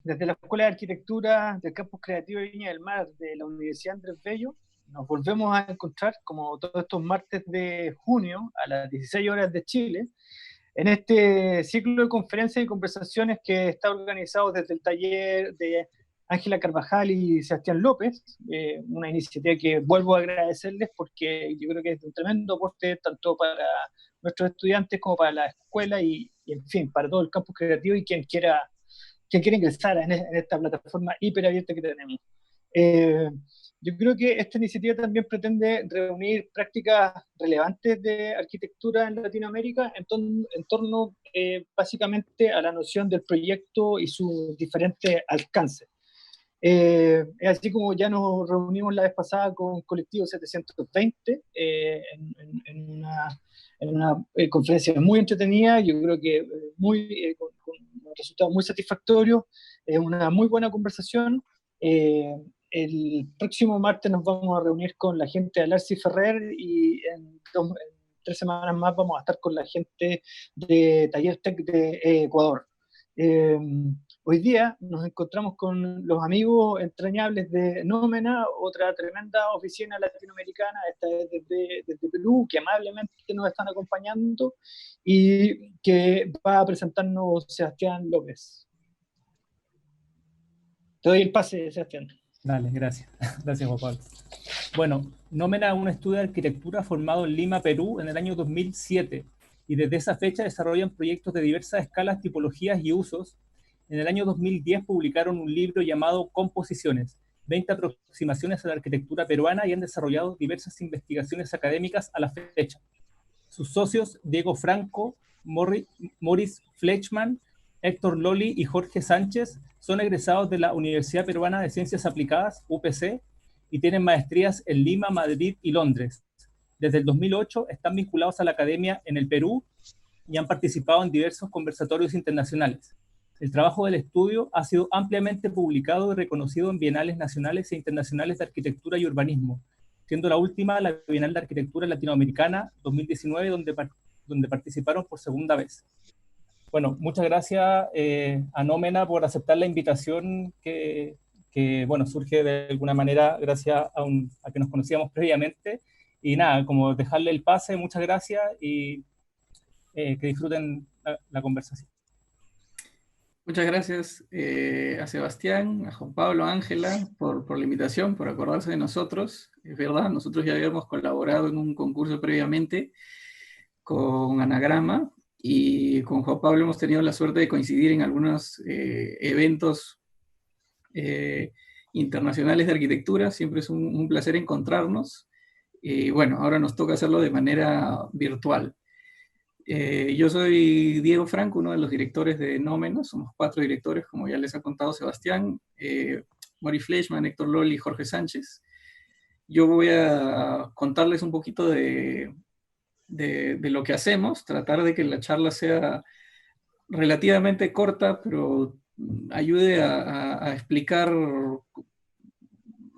Desde la Escuela de Arquitectura del Campus Creativo de Viña del Mar de la Universidad Andrés Bello, nos volvemos a encontrar como todos estos martes de junio a las 16 horas de Chile, en este ciclo de conferencias y conversaciones que está organizado desde el taller de Ángela Carvajal y Sebastián López, una iniciativa que vuelvo a agradecerles porque yo creo que es un tremendo aporte tanto para nuestros estudiantes como para la escuela y en fin, para todo el campus creativo y quien quiera ingresar en esta plataforma hiperabierta que tenemos. Eh, yo creo que esta iniciativa también pretende reunir prácticas relevantes de arquitectura en Latinoamérica en torno básicamente a la noción del proyecto y sus diferentes alcances. Es así como ya nos reunimos la vez pasada con Colectivo 720 en una conferencia muy entretenida, yo creo que con resultados muy satisfactorios, una muy buena conversación. El próximo martes nos vamos a reunir con la gente de Alarci Ferrer y en 3 semanas más vamos a estar con la gente de Taller Tech de Ecuador. Eh, Hoy día nos encontramos con los amigos entrañables de Nómena, otra tremenda oficina latinoamericana, esta es desde Perú, que amablemente nos están acompañando y que va a presentarnos Sebastián López. Te doy el pase, Sebastián. Dale, gracias. Gracias, Juan Pablo. Bueno, Nómena es un estudio de arquitectura formado en Lima, Perú, en el año 2007, y desde esa fecha desarrollan proyectos de diversas escalas, tipologías y usos. En el año 2010 publicaron un libro llamado Composiciones, 20 aproximaciones a la arquitectura peruana, y han desarrollado diversas investigaciones académicas a la fecha. Sus socios, Diego Franco, Morris Fleischmann, Héctor Loli y Jorge Sánchez, son egresados de la Universidad Peruana de Ciencias Aplicadas, UPC, y tienen maestrías en Lima, Madrid y Londres. Desde el 2008 están vinculados a la academia en el Perú y han participado en diversos conversatorios internacionales. El trabajo del estudio ha sido ampliamente publicado y reconocido en bienales nacionales e internacionales de arquitectura y urbanismo, siendo la última la Bienal de Arquitectura Latinoamericana 2019, donde participaron por segunda vez. Bueno, muchas gracias a Nómena por aceptar la invitación que bueno, surge de alguna manera gracias a que nos conocíamos previamente. Y nada, como dejarle el pase, muchas gracias y que disfruten la conversación. Muchas gracias a Sebastián, a Juan Pablo, a Ángela por la invitación, por acordarse de nosotros. Es verdad, nosotros ya habíamos colaborado en un concurso previamente con Anagrama y con Juan Pablo hemos tenido la suerte de coincidir en algunos eventos internacionales de arquitectura. Siempre es un placer encontrarnos. Y bueno, ahora nos toca hacerlo de manera virtual. Yo soy Diego Franco, uno de los directores de Nómena. Somos 4 directores, como ya les ha contado Sebastián, Mori Fleischmann, Héctor Loli y Jorge Sánchez. Yo voy a contarles un poquito de lo que hacemos, tratar de que la charla sea relativamente corta, pero ayude a explicar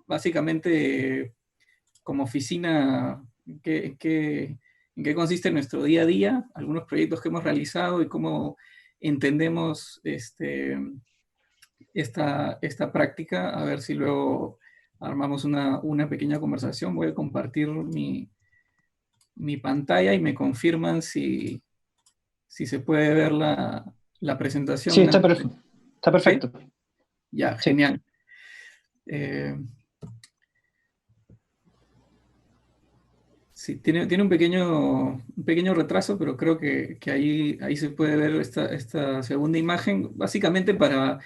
básicamente como oficina en qué consiste nuestro día a día, algunos proyectos que hemos realizado y cómo entendemos esta práctica, a ver si luego armamos una pequeña conversación. Voy a compartir mi pantalla y me confirman si se puede ver la presentación. Sí, está perfecto. ¿Sí? Ya, genial. Sí, tiene un pequeño retraso, pero creo que ahí se puede ver esta segunda imagen, básicamente para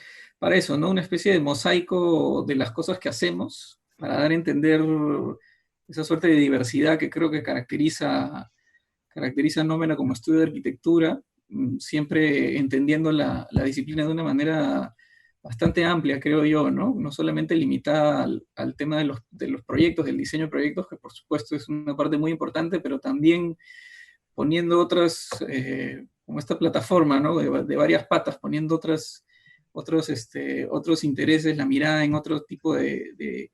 eso, ¿no? Una especie de mosaico de las cosas que hacemos, para dar a entender esa suerte de diversidad que creo que caracteriza a Nómena como estudio de arquitectura, siempre entendiendo la disciplina de una manera bastante amplia, creo yo, ¿no? No solamente limitada al tema de los proyectos, del diseño de proyectos, que por supuesto es una parte muy importante, pero también poniendo otras, como esta plataforma, ¿no? De varias patas, poniendo otros intereses, la mirada en otro tipo de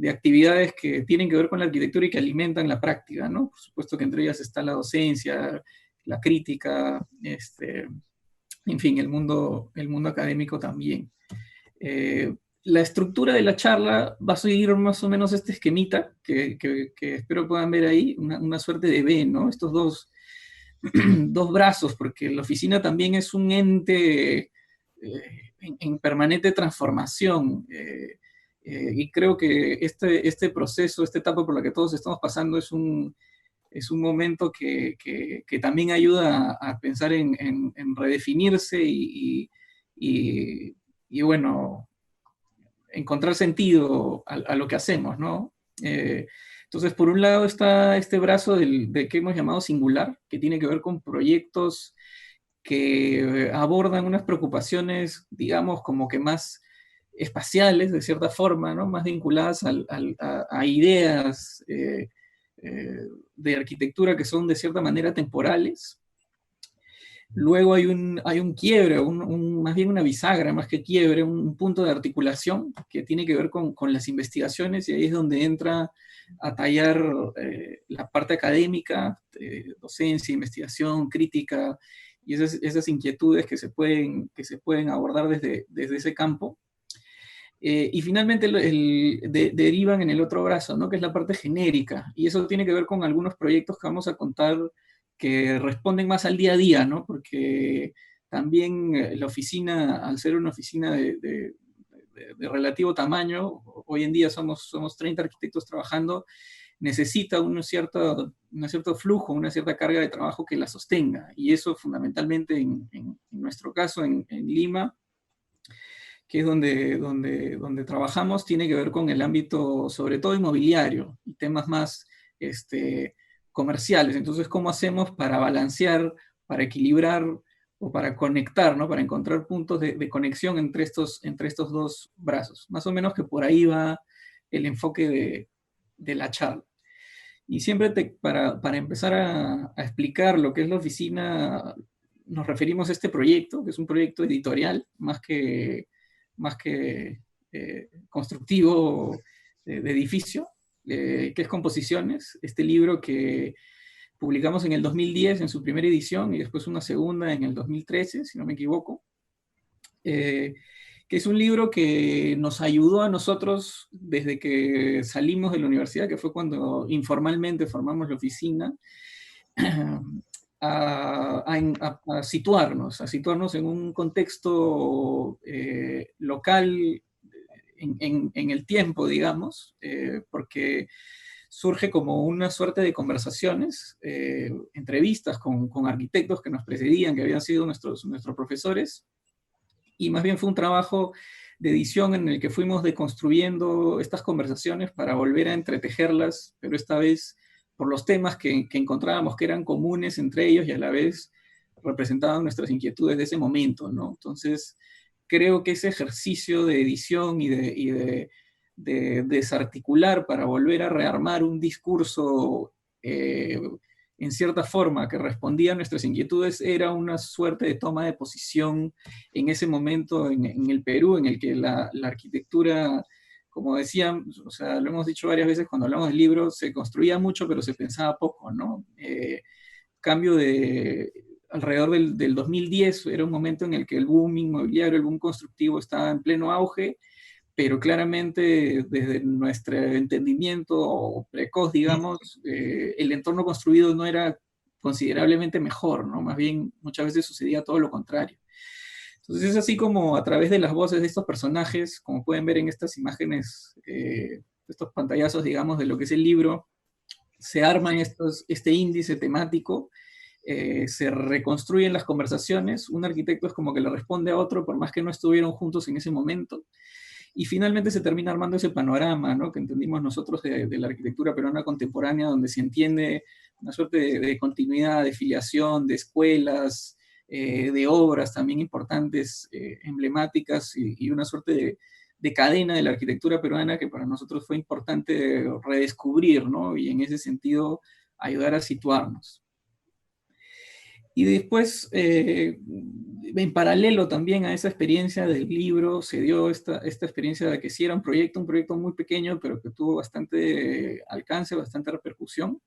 actividades que tienen que ver con la arquitectura y que alimentan la práctica, ¿no? Por supuesto que entre ellas está la docencia, la crítica, en fin, el mundo académico también. La estructura de la charla va a seguir más o menos este esquemita que espero puedan ver ahí, una suerte de V, ¿no? Estos dos brazos, porque la oficina también es un ente en permanente transformación. Y creo que este proceso, esta etapa por la que todos estamos pasando es un momento que también ayuda a pensar en redefinirse y bueno, encontrar sentido a lo que hacemos, ¿no? Entonces, por un lado está este brazo de que hemos llamado singular, que tiene que ver con proyectos que abordan unas preocupaciones, digamos, como que más espaciales, de cierta forma, ¿no? Más vinculadas a ideas de arquitectura que son de cierta manera temporales. Luego hay un quiebre, más bien una bisagra, más que quiebre, un punto de articulación que tiene que ver con las investigaciones, y ahí es donde entra a tallar la parte académica, docencia, investigación, crítica, y esas inquietudes que se pueden abordar desde ese campo. Y finalmente derivan en el otro brazo, ¿no? Que es la parte genérica, y eso tiene que ver con algunos proyectos que vamos a contar que responden más al día a día, ¿no? Porque también la oficina, al ser una oficina de relativo tamaño, hoy en día somos 30 arquitectos trabajando, necesita un cierto flujo, una cierta carga de trabajo que la sostenga, y eso fundamentalmente en nuestro caso en Lima, que es donde trabajamos, tiene que ver con el ámbito, sobre todo inmobiliario, y temas más comerciales. Entonces, ¿cómo hacemos para balancear, para equilibrar o para conectar, ¿no? Para encontrar puntos de conexión entre estos dos brazos? Más o menos que por ahí va el enfoque de la charla. Y siempre para empezar a explicar lo que es la oficina, nos referimos a este proyecto, que es un proyecto editorial, más que constructivo de edificio, que es Composiciones, este libro que publicamos en el 2010 en su primera edición y después una segunda en el 2013, si no me equivoco, que es un libro que nos ayudó a nosotros desde que salimos de la universidad, que fue cuando informalmente formamos la oficina, a situarnos en un contexto local en el tiempo, digamos, porque surge como una suerte de conversaciones, entrevistas con arquitectos que nos precedían, que habían sido nuestros profesores, y más bien fue un trabajo de edición en el que fuimos deconstruyendo estas conversaciones para volver a entretejerlas, pero esta vez por los temas que encontrábamos que eran comunes entre ellos y a la vez representaban nuestras inquietudes de ese momento, ¿no? Entonces, creo que ese ejercicio de edición y de desarticular para volver a rearmar un discurso en cierta forma que respondía a nuestras inquietudes era una suerte de toma de posición en ese momento en el Perú, en el que la arquitectura, como decían, o sea, lo hemos dicho varias veces cuando hablamos del libro, se construía mucho pero se pensaba poco, ¿no? Cambio de alrededor del 2010 era un momento en el que el boom inmobiliario, el boom constructivo estaba en pleno auge, pero claramente desde nuestro entendimiento precoz, digamos, el entorno construido no era considerablemente mejor, ¿no? Más bien muchas veces sucedía todo lo contrario. Entonces es así como a través de las voces de estos personajes, como pueden ver en estas imágenes, estos pantallazos, digamos, de lo que es el libro, se arman este índice temático, se reconstruyen las conversaciones, un arquitecto es como que le responde a otro, por más que no estuvieron juntos en ese momento, y finalmente se termina armando ese panorama, ¿no? Que entendimos nosotros de la arquitectura peruana contemporánea, donde se entiende una suerte de continuidad, de filiación, de escuelas, de obras también importantes, emblemáticas, y una suerte de cadena de la arquitectura peruana que para nosotros fue importante redescubrir, ¿no? Y en ese sentido ayudar a situarnos. Y después, en paralelo también a esa experiencia del libro, se dio esta experiencia de que sí era un proyecto muy pequeño, pero que tuvo bastante alcance, bastante repercusión,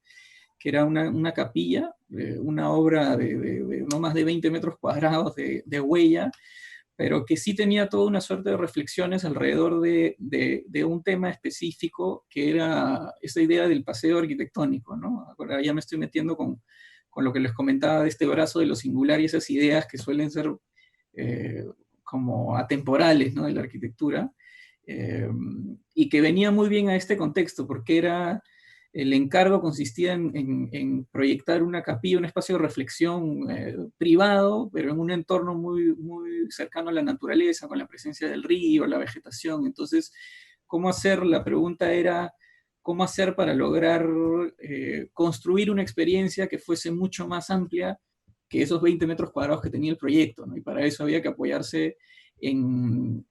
que era una capilla, una obra de no más de 20 metros cuadrados de huella, pero que sí tenía toda una suerte de reflexiones alrededor de un tema específico, que era esa idea del paseo arquitectónico, ¿no? Ahora ya me estoy metiendo con lo que les comentaba de este brazo de lo singular y esas ideas que suelen ser como atemporales, ¿no?, de la arquitectura, y que venía muy bien a este contexto, porque el encargo consistía en proyectar una capilla, un espacio de reflexión privado, pero en un entorno muy, muy cercano a la naturaleza, con la presencia del río, la vegetación. Entonces, ¿cómo hacer? La pregunta era, ¿cómo hacer para lograr construir una experiencia que fuese mucho más amplia que esos 20 metros cuadrados que tenía el proyecto, ¿no? Y para eso había que apoyarse en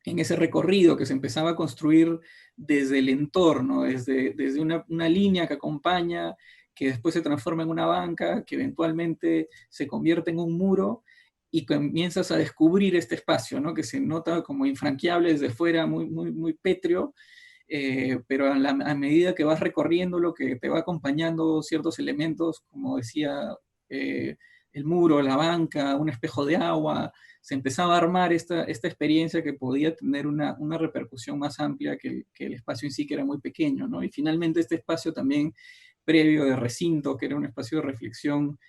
ese recorrido que se empezaba a construir desde el entorno, desde una línea que acompaña, que después se transforma en una banca, que eventualmente se convierte en un muro, y comienzas a descubrir este espacio, ¿no?, que se nota como infranqueable desde fuera, muy, muy, muy pétreo, pero a medida que vas recorriendo lo que te va acompañando ciertos elementos, como decía, el muro, la banca, un espejo de agua, se empezaba a armar esta experiencia que podía tener una repercusión más amplia que el espacio en sí, que era muy pequeño, ¿no? Y finalmente este espacio también previo de recinto, que era un espacio de reflexión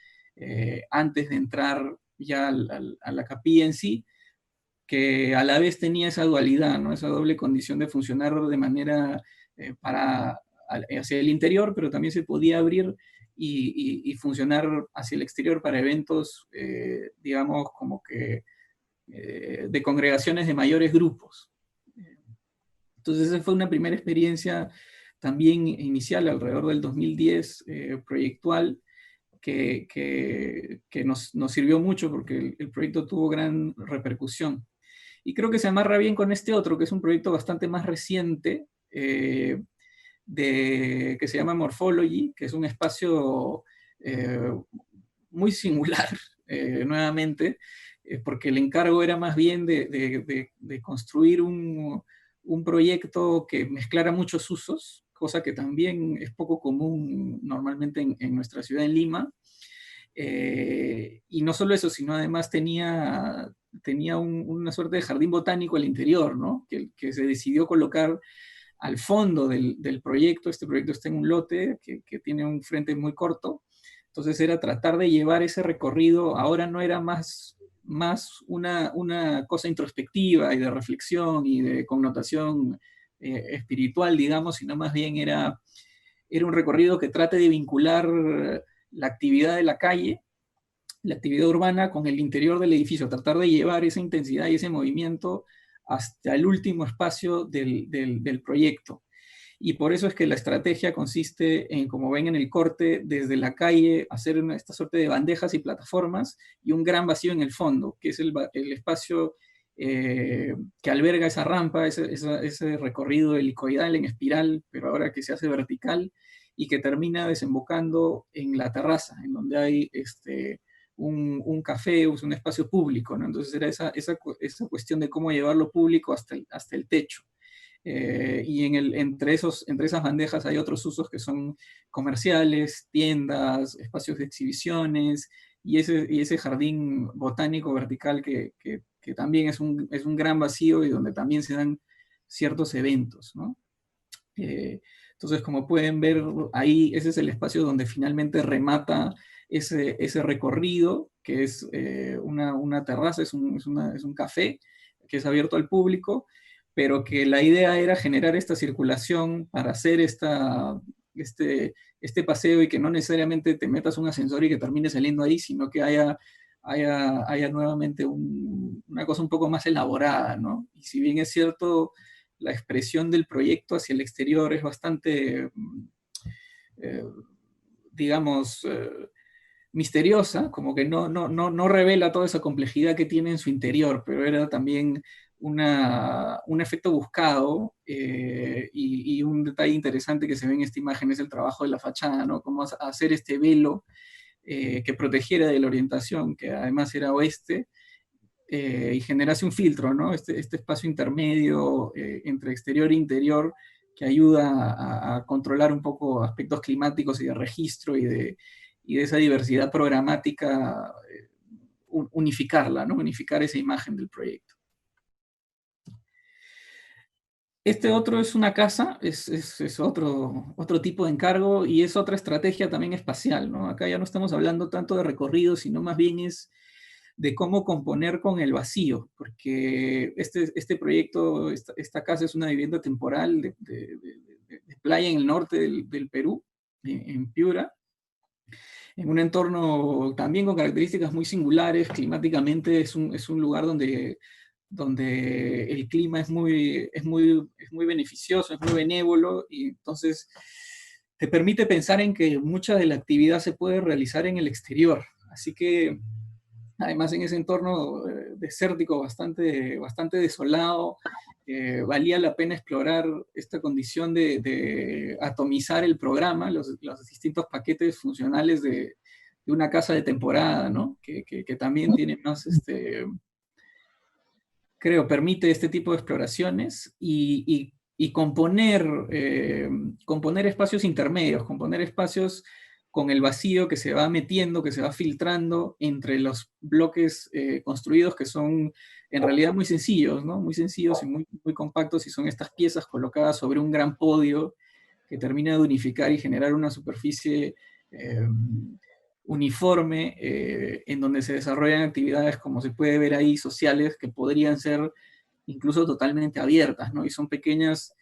antes de entrar ya a la capilla en sí, que a la vez tenía esa dualidad, ¿no?, esa doble condición de funcionar de manera hacia el interior, pero también se podía abrir y funcionar hacia el exterior para eventos, digamos, como que de congregaciones de mayores grupos. Entonces esa fue una primera experiencia también inicial, alrededor del 2010, proyectual, que nos sirvió mucho porque el proyecto tuvo gran repercusión. Y creo que se amarra bien con este otro, que es un proyecto bastante más reciente, que se llama Morphology, que es un espacio muy singular, nuevamente, porque el encargo era más bien de construir un proyecto que mezclara muchos usos, cosa que también es poco común normalmente en nuestra ciudad, en Lima. Y no solo eso, sino además tenía una suerte de jardín botánico al interior, ¿no?, que se decidió colocar al fondo del proyecto. Este proyecto está en un lote que tiene un frente muy corto, entonces era tratar de llevar ese recorrido. Ahora no era más una cosa introspectiva y de reflexión y de connotación espiritual, digamos, sino más bien era un recorrido que trate de vincular la actividad de la calle, la actividad urbana, con el interior del edificio, tratar de llevar esa intensidad y ese movimiento hasta el último espacio del proyecto. Y por eso es que la estrategia consiste en, como ven en el corte, desde la calle hacer esta suerte de bandejas y plataformas y un gran vacío en el fondo, que es el espacio que alberga esa rampa, ese recorrido helicoidal en espiral, pero ahora que se hace vertical, y que termina desembocando en la terraza, en donde hay un café, un espacio público, ¿no? Entonces era esa cuestión de cómo llevarlo público hasta el techo. Y entre esas bandejas hay otros usos que son comerciales, tiendas, espacios de exhibiciones, y ese jardín botánico vertical que también es un gran vacío y donde también se dan ciertos eventos, ¿no? Entonces, como pueden ver ahí, ese es el espacio donde finalmente remata ese recorrido, que es una terraza, es un café que es abierto al público, pero que la idea era generar esta circulación para hacer este paseo, y que no necesariamente te metas un ascensor y que termines saliendo ahí, sino que haya nuevamente una cosa un poco más elaborada, ¿no? Y si bien es cierto, la expresión del proyecto hacia el exterior es bastante, digamos, misteriosa, como que no revela toda esa complejidad que tiene en su interior, pero era también un efecto buscado, y un detalle interesante que se ve en esta imagen es el trabajo de la fachada, ¿no? Cómo hacer este velo que protegiera de la orientación, que además era oeste, y generase un filtro, ¿no? Este espacio intermedio entre exterior e interior, ayuda a controlar un poco aspectos climáticos y de registro y de esa diversidad programática, unificarla, ¿no? Unificar esa imagen del proyecto. Este otro es una casa, es otro tipo de encargo y es otra estrategia también espacial, ¿no? Acá ya no estamos hablando tanto de recorrido, sino más bien es de cómo componer con el vacío, porque este proyecto, esta casa es una vivienda temporal de playa en el norte del Perú, en Piura, en un entorno también con características muy singulares. Climáticamente es un lugar donde el clima es muy beneficioso, es muy benévolo, y entonces te permite pensar en que mucha de la actividad se puede realizar en el exterior. Así que, además, en ese entorno desértico bastante desolado, valía la pena explorar esta condición de atomizar el programa, los distintos paquetes funcionales de una casa de temporada, ¿no? Que también tiene más, creo, permite este tipo de exploraciones y componer espacios intermedios, componer espacios con el vacío que se va metiendo, que se va filtrando entre los bloques construidos, que son en realidad muy sencillos, ¿no? Muy sencillos y muy compactos, y son estas piezas colocadas sobre un gran podio que termina de unificar y generar una superficie uniforme, en donde se desarrollan actividades, como se puede ver ahí, sociales, que podrían ser incluso totalmente abiertas, ¿no? Y son pequeños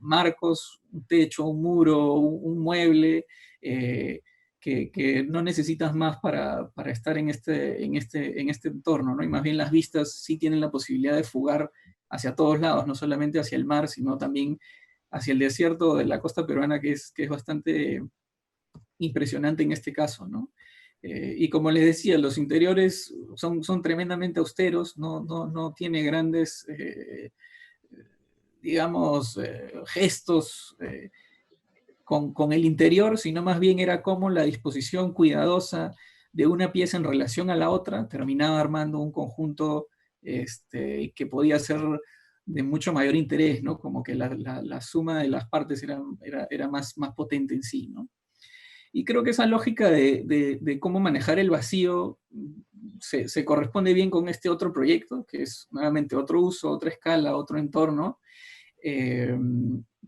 marcos, un techo, un muro, un mueble, que no necesitas más para estar en este entorno, ¿no? Y más bien las vistas sí tienen la posibilidad de fugar hacia todos lados, no solamente hacia el mar, sino también hacia el desierto de la costa peruana, que es bastante impresionante en este caso, ¿no? Y como les decía, los interiores son tremendamente austeros, no tiene grandes, digamos, gestos con el interior, sino más bien era como la disposición cuidadosa de una pieza en relación a la otra terminaba armando un conjunto que podía ser de mucho mayor interés, ¿no? Como que la suma de las partes era más potente en sí, ¿no? Y creo que esa lógica de cómo manejar el vacío se corresponde bien con este otro proyecto, que es nuevamente otro uso, otra escala, otro entorno,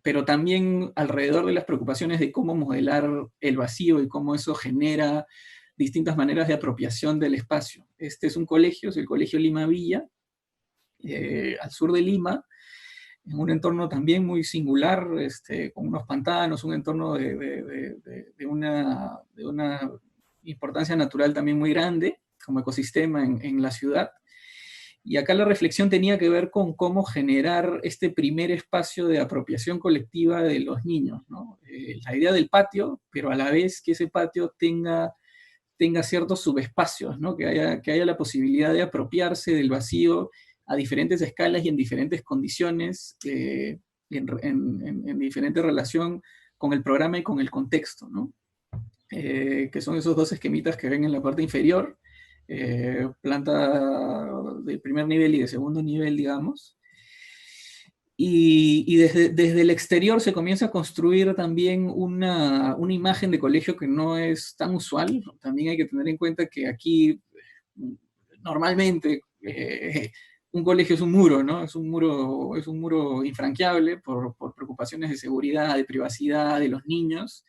pero también alrededor de las preocupaciones de cómo modelar el vacío y cómo eso genera distintas maneras de apropiación del espacio. Este es un colegio, es el Colegio Lima Villa, al sur de Lima, en un entorno también muy singular, con unos pantanos, un entorno de una importancia natural también muy grande, como ecosistema en la ciudad. Y acá la reflexión tenía que ver con cómo generar este primer espacio de apropiación colectiva de los niños, ¿no? La idea del patio, pero a la vez que ese patio tenga ciertos subespacios, ¿no? Que haya la posibilidad de apropiarse del vacío a diferentes escalas y en diferentes condiciones, en diferente relación con el programa y con el contexto, ¿no? Que son esos dos esquemitas que ven en la parte inferior, planta de primer nivel y de segundo nivel, digamos. Y desde el exterior se comienza a construir también una imagen de colegio que no es tan usual. También hay que tener en cuenta que aquí, normalmente, un colegio es un muro, ¿no? Es un muro infranqueable por preocupaciones de seguridad, de privacidad de los niños.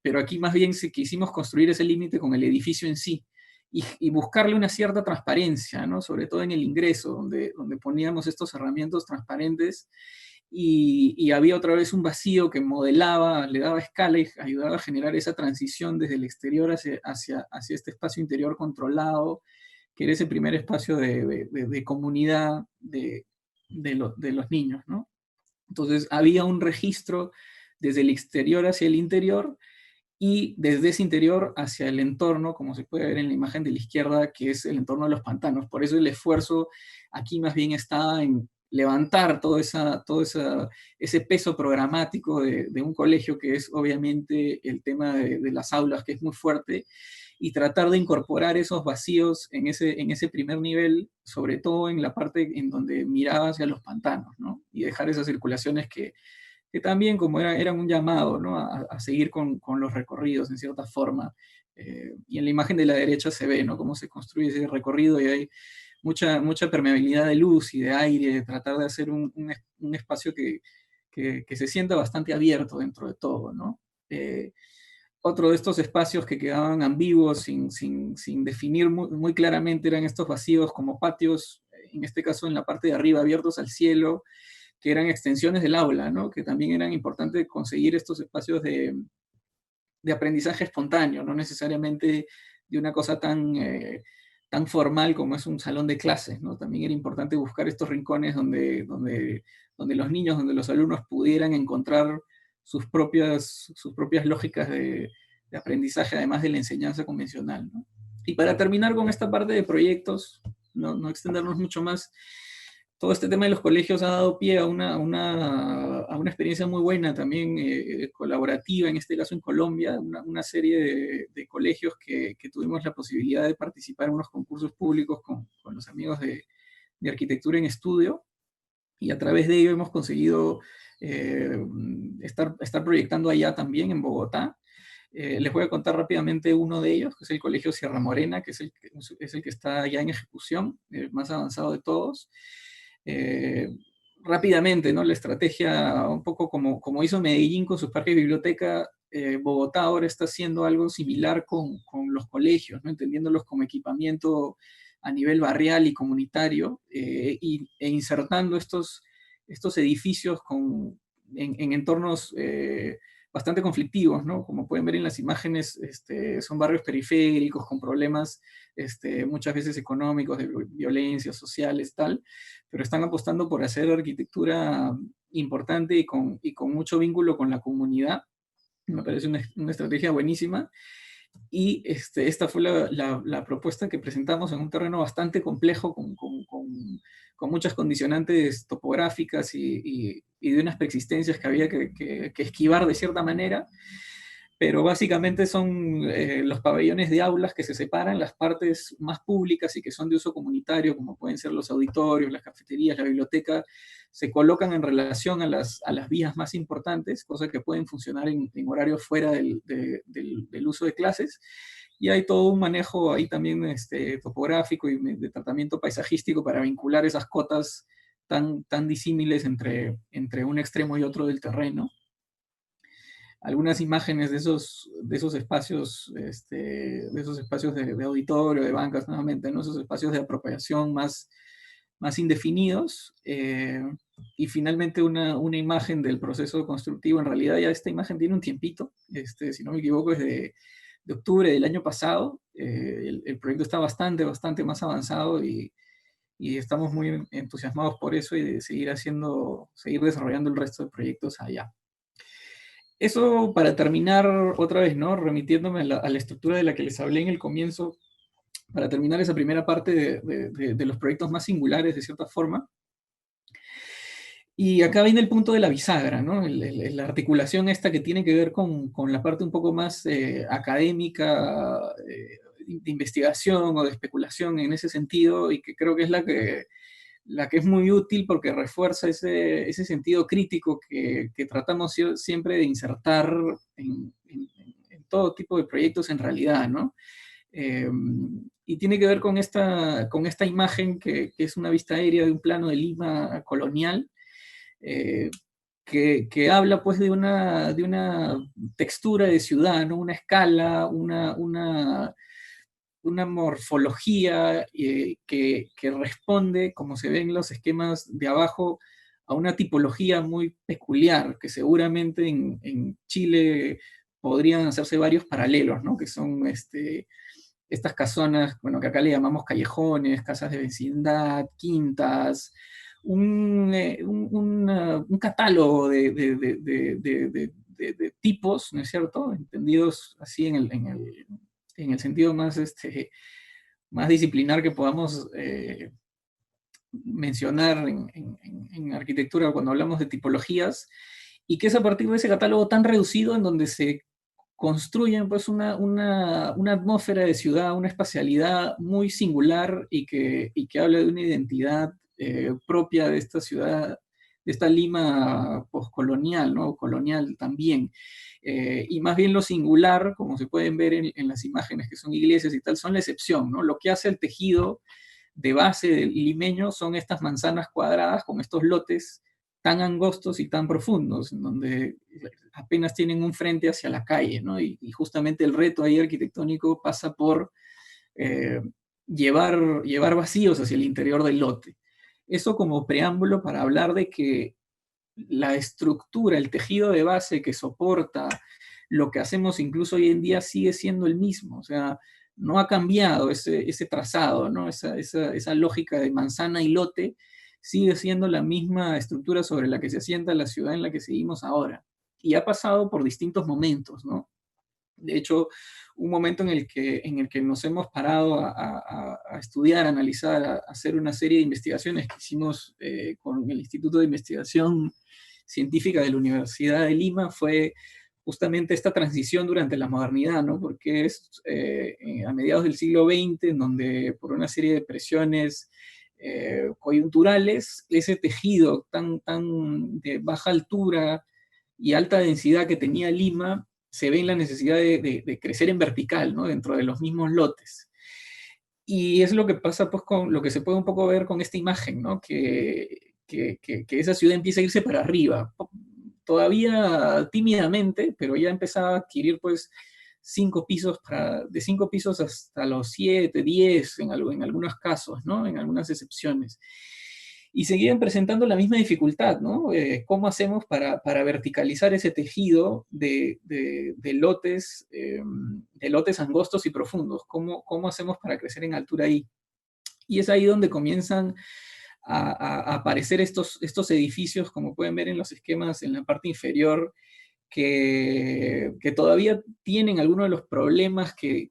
Pero aquí más bien quisimos construir ese límite con el edificio en sí y buscarle una cierta transparencia, ¿no? Sobre todo en el ingreso, donde poníamos estos herramientas transparentes y había otra vez un vacío que modelaba, le daba escala y ayudaba a generar esa transición desde el exterior hacia este espacio interior controlado, que era ese primer espacio de comunidad de los niños, ¿no? Entonces había un registro desde el exterior hacia el interior y desde ese interior hacia el entorno, como se puede ver en la imagen de la izquierda, que es el entorno de los pantanos. Por eso el esfuerzo aquí más bien está en levantar todo ese peso programático de un colegio, que es obviamente el tema de las aulas, que es muy fuerte, y tratar de incorporar esos vacíos en ese primer nivel, sobre todo en la parte en donde miraba hacia los pantanos, ¿no? Y dejar esas circulaciones que también como eran un llamado, ¿no? A seguir con los recorridos en cierta forma. Y en la imagen de la derecha se ve, ¿no? Cómo se construye ese recorrido y hay mucha permeabilidad de luz y de aire, de tratar de hacer un espacio que se sienta bastante abierto dentro de todo, ¿no? Otro de estos espacios que quedaban ambiguos, sin definir muy claramente, eran estos vacíos como patios, en este caso en la parte de arriba, abiertos al cielo, que eran extensiones del aula, ¿no? Que también eran importantes conseguir estos espacios de aprendizaje espontáneo, no necesariamente de una cosa tan formal como es un salón de clases, ¿no? También era importante buscar estos rincones donde los niños, donde los alumnos pudieran encontrar sus propias lógicas de aprendizaje, además de la enseñanza convencional, ¿no? Y para terminar con esta parte de proyectos, no extendernos mucho más, todo este tema de los colegios ha dado pie a una experiencia muy buena también colaborativa, en este caso en Colombia, una serie de colegios que tuvimos la posibilidad de participar en unos concursos públicos con los amigos de Arquitectura en Estudio, y a través de ello hemos conseguido estar proyectando allá también en Bogotá. Les voy a contar rápidamente uno de ellos, que es el Colegio Sierra Morena, que es el que está ya en ejecución, el más avanzado de todos. Rápidamente, ¿no? La estrategia, un poco como hizo Medellín con sus parques de biblioteca, Bogotá ahora está haciendo algo similar con los colegios, ¿no? Entendiéndolos como equipamiento a nivel barrial y comunitario, e insertando estos edificios en entornos bastante conflictivos, ¿no? Como pueden ver en las imágenes, son barrios periféricos con problemas muchas veces económicos, de violencia, sociales, tal, pero están apostando por hacer arquitectura importante y con mucho vínculo con la comunidad. Me parece una estrategia buenísima. Y esta fue la propuesta que presentamos en un terreno bastante complejo, con muchas condicionantes topográficas y de unas preexistencias que había que esquivar de cierta manera, pero básicamente son los pabellones de aulas que se separan, las partes más públicas y que son de uso comunitario, como pueden ser los auditorios, las cafeterías, la biblioteca, se colocan en relación a las vías más importantes, cosas que pueden funcionar en horarios fuera del uso de clases, y hay todo un manejo ahí también topográfico y de tratamiento paisajístico para vincular esas cotas tan disímiles entre un extremo y otro del terreno. Algunas imágenes de esos espacios, de auditorio, de bancas, nuevamente, ¿no? Esos espacios de apropiación más indefinidos, y finalmente una imagen del proceso constructivo. En realidad ya esta imagen tiene un tiempito, si no me equivoco es de octubre del año pasado. El proyecto está bastante más avanzado y estamos muy entusiasmados por eso y de seguir desarrollando el resto de proyectos allá. Eso para terminar otra vez, ¿no? Remitiéndome a la estructura de la que les hablé en el comienzo, para terminar esa primera parte de los proyectos más singulares, de cierta forma. Y acá viene el punto de la bisagra, ¿no? La articulación esta que tiene que ver con la parte un poco más académica, de investigación o de especulación en ese sentido, y que creo que es la que es muy útil porque refuerza ese sentido crítico que tratamos siempre de insertar en todo tipo de proyectos en realidad, ¿no? Y tiene que ver con esta imagen que es una vista aérea de un plano de Lima colonial, que habla pues de una textura de ciudad, ¿no? Una escala, una morfología que responde, como se ven los esquemas de abajo, a una tipología muy peculiar, que seguramente en Chile podrían hacerse varios paralelos, ¿no? Que son estas casonas, bueno, que acá le llamamos callejones, casas de vecindad, quintas, un catálogo de tipos, ¿no es cierto? Entendidos así en el sentido más disciplinar que podamos mencionar en arquitectura cuando hablamos de tipologías, y que es a partir de ese catálogo tan reducido en donde se construyen pues una atmósfera de ciudad, una espacialidad muy singular y que habla de una identidad propia de esta ciudad, de esta Lima postcolonial, ¿no? Colonial también. Y más bien lo singular, como se pueden ver en las imágenes que son iglesias y tal, son la excepción, ¿no? Lo que hace el tejido de base del limeño son estas manzanas cuadradas con estos lotes tan angostos y tan profundos, en donde apenas tienen un frente hacia la calle, ¿no? Y justamente el reto ahí arquitectónico pasa por eh, llevar vacíos hacia el interior del lote. Eso como preámbulo para hablar de que la estructura, el tejido de base que soporta lo que hacemos incluso hoy en día sigue siendo el mismo, o sea, no ha cambiado ese trazado, ¿no? Esa lógica de manzana y lote sigue siendo la misma estructura sobre la que se asienta la ciudad en la que seguimos ahora. Y ha pasado por distintos momentos, ¿no? De hecho, un momento en el que nos hemos parado a estudiar, a analizar, a hacer una serie de investigaciones que hicimos con el Instituto de Investigación Científica de la Universidad de Lima fue justamente esta transición durante la modernidad, ¿no? Porque es a mediados del siglo XX, en donde por una serie de presiones coyunturales, ese tejido tan de baja altura y alta densidad que tenía Lima, se ve en la necesidad de crecer en vertical, ¿no? Dentro de los mismos lotes. Y es lo que pasa pues con lo que se puede un poco ver con esta imagen, ¿no? Que esa ciudad empieza a irse para arriba, todavía tímidamente, pero ya empezaba a adquirir pues 5 pisos, de 5 pisos hasta los 7, 10 en algunos casos, ¿no? En algunas excepciones. Y seguían presentando la misma dificultad, ¿no? ¿Cómo hacemos para verticalizar ese tejido de lotes angostos y profundos? ¿Cómo hacemos para crecer en altura ahí? Y es ahí donde comienzan a aparecer estos edificios, como pueden ver en los esquemas en la parte inferior, que todavía tienen algunos de los problemas que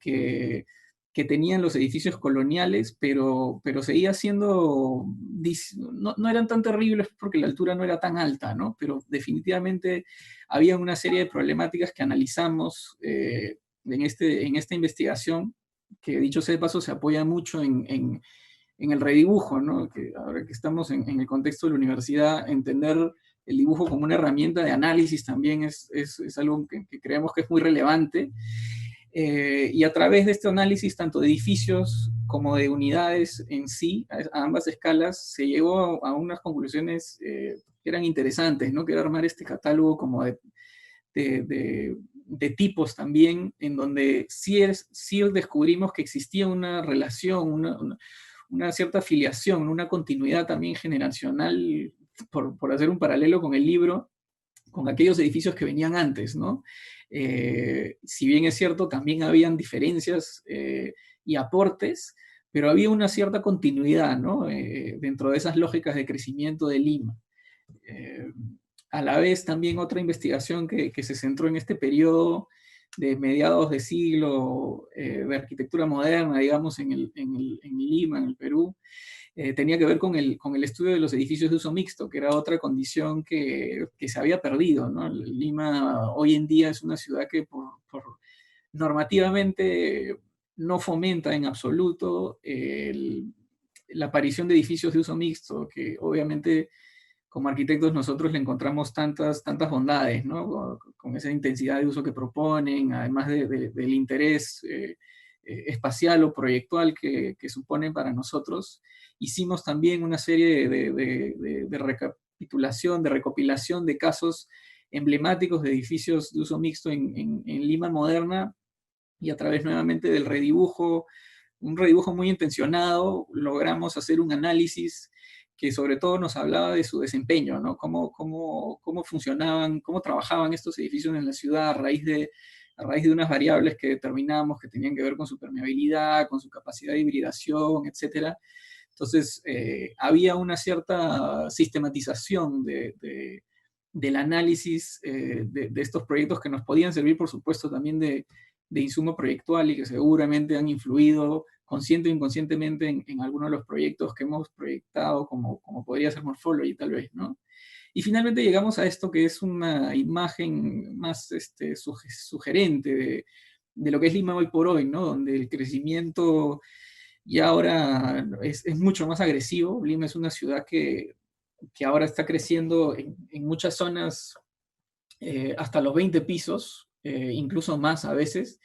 tenían los edificios coloniales, pero seguía siendo, no eran tan terribles porque la altura no era tan alta, ¿no? Pero definitivamente había una serie de problemáticas que analizamos en esta investigación, que dicho sea de paso se apoya mucho en el redibujo, ¿no? Que ahora que estamos en el contexto de la universidad, entender el dibujo como una herramienta de análisis también es algo que creemos que es muy relevante. Y a través de este análisis, tanto de edificios como de unidades en sí, a ambas escalas, se llegó a unas conclusiones que eran interesantes, ¿no? Que era armar este catálogo como de tipos también, en donde sí descubrimos que existía una relación, una cierta afiliación, una continuidad también generacional, por hacer un paralelo con el libro, con aquellos edificios que venían antes, ¿no? Si bien es cierto, también habían diferencias y aportes, pero había una cierta continuidad, ¿no? Dentro de esas lógicas de crecimiento de Lima. A la vez también otra investigación que se centró en este periodo de mediados de siglo de arquitectura moderna, digamos, en Lima, en el Perú, tenía que ver con el estudio de los edificios de uso mixto, que era otra condición que se había perdido, ¿no? Lima hoy en día es una ciudad que por normativamente no fomenta en absoluto la aparición de edificios de uso mixto, que obviamente como arquitectos nosotros le encontramos tantas bondades, ¿no? Con esa intensidad de uso que proponen, además del interés espacial o proyectual que suponen para nosotros. Hicimos también una serie de recapitulación, de recopilación de casos emblemáticos de edificios de uso mixto en Lima moderna, y a través nuevamente del redibujo, un redibujo muy intencionado, logramos hacer un análisis que sobre todo nos hablaba de su desempeño, ¿no? Cómo funcionaban, cómo trabajaban estos edificios en la ciudad a raíz de unas variables que determinamos que tenían que ver con su permeabilidad, con su capacidad de hibridación, etc. Entonces, había una cierta sistematización del análisis de estos proyectos que nos podían servir, por supuesto, también de insumo proyectual y que seguramente han influido consciente o inconscientemente en algunos de los proyectos que hemos proyectado, como podría ser Morphology tal vez, ¿no? Y finalmente llegamos a esto que es una imagen más sugerente de lo que es Lima hoy por hoy, ¿no? Donde el crecimiento ya ahora es mucho más agresivo. Lima es una ciudad que ahora está creciendo en muchas zonas hasta los 20 pisos, incluso más a veces,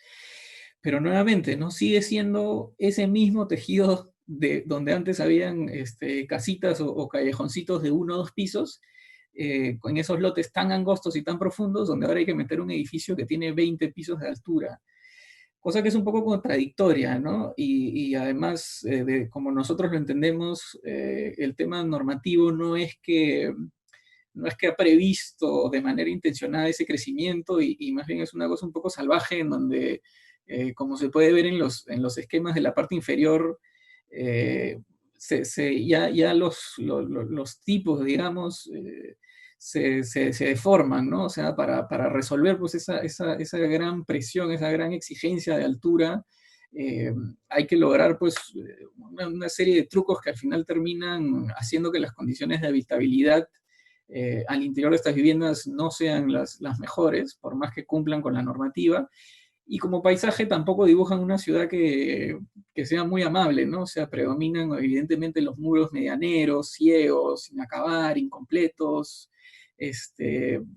pero nuevamente, ¿no? Sigue siendo ese mismo tejido de donde antes habían casitas o callejoncitos de 1 o 2 pisos, con esos lotes tan angostos y tan profundos, donde ahora hay que meter un edificio que tiene 20 pisos de altura. Cosa que es un poco contradictoria, ¿no? Y además, como nosotros lo entendemos, el tema normativo no es que ha previsto de manera intencionada ese crecimiento y más bien es una cosa un poco salvaje en donde, como se puede ver en los esquemas de la parte inferior, ya los tipos, digamos, se deforman, ¿no? O sea, para resolver pues, esa gran presión, esa gran exigencia de altura, hay que lograr pues una serie de trucos que al final terminan haciendo que las condiciones de habitabilidad al interior de estas viviendas no sean las mejores, por más que cumplan con la normativa. Y como paisaje tampoco dibujan una ciudad que sea muy amable, ¿no? O sea, predominan evidentemente los muros medianeros, ciegos, sin acabar, incompletos.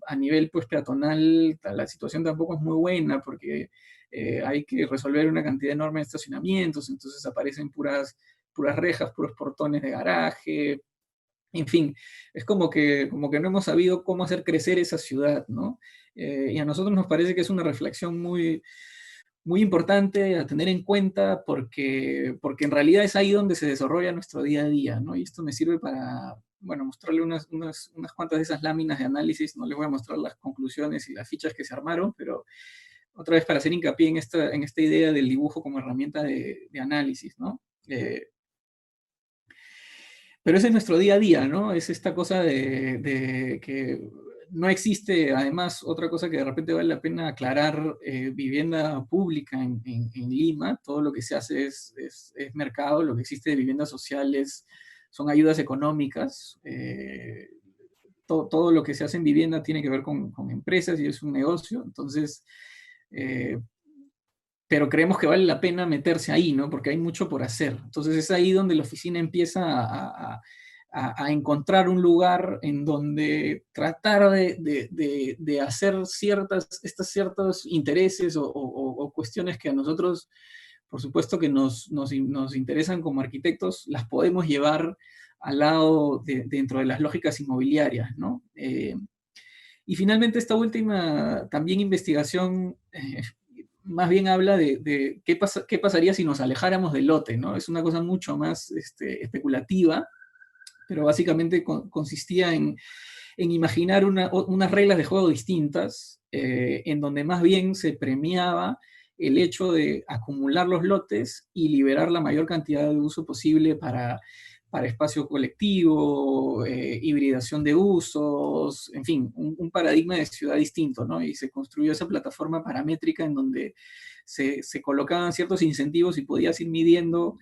A nivel pues peatonal la situación tampoco es muy buena porque hay que resolver una cantidad enorme de estacionamientos, entonces aparecen puras rejas, puros portones de garaje. En fin, es como que no hemos sabido cómo hacer crecer esa ciudad, ¿no? Y a nosotros nos parece que es una reflexión muy, muy importante a tener en cuenta porque en realidad es ahí donde se desarrolla nuestro día a día, ¿no? Y esto me sirve para, bueno, mostrarle unas cuantas de esas láminas de análisis. No les voy a mostrar las conclusiones y las fichas que se armaron, pero otra vez para hacer hincapié en esta idea del dibujo como herramienta de análisis, ¿no? Pero ese es nuestro día a día, ¿no? Es esta cosa de que no existe, además, otra cosa que de repente vale la pena aclarar, vivienda pública en Lima. Todo lo que se hace es mercado, lo que existe de viviendas sociales son ayudas económicas. Todo lo que se hace en vivienda tiene que ver con empresas y es un negocio. Entonces, pero creemos que vale la pena meterse ahí, ¿no? Porque hay mucho por hacer. Entonces es ahí donde la oficina empieza a encontrar un lugar en donde tratar de hacer estos ciertos intereses o cuestiones que a nosotros, por supuesto que nos interesan como arquitectos, las podemos llevar al lado dentro de las lógicas inmobiliarias, ¿no? Y finalmente esta última también investigación más bien habla de qué pasaría si nos alejáramos del lote, ¿no? Es una cosa mucho más especulativa, pero básicamente consistía en imaginar unas reglas de juego distintas, en donde más bien se premiaba el hecho de acumular los lotes y liberar la mayor cantidad de uso posible para espacio colectivo, hibridación de usos, en fin, un paradigma de ciudad distinto, ¿no? Y se construyó esa plataforma paramétrica en donde se colocaban ciertos incentivos y podías ir midiendo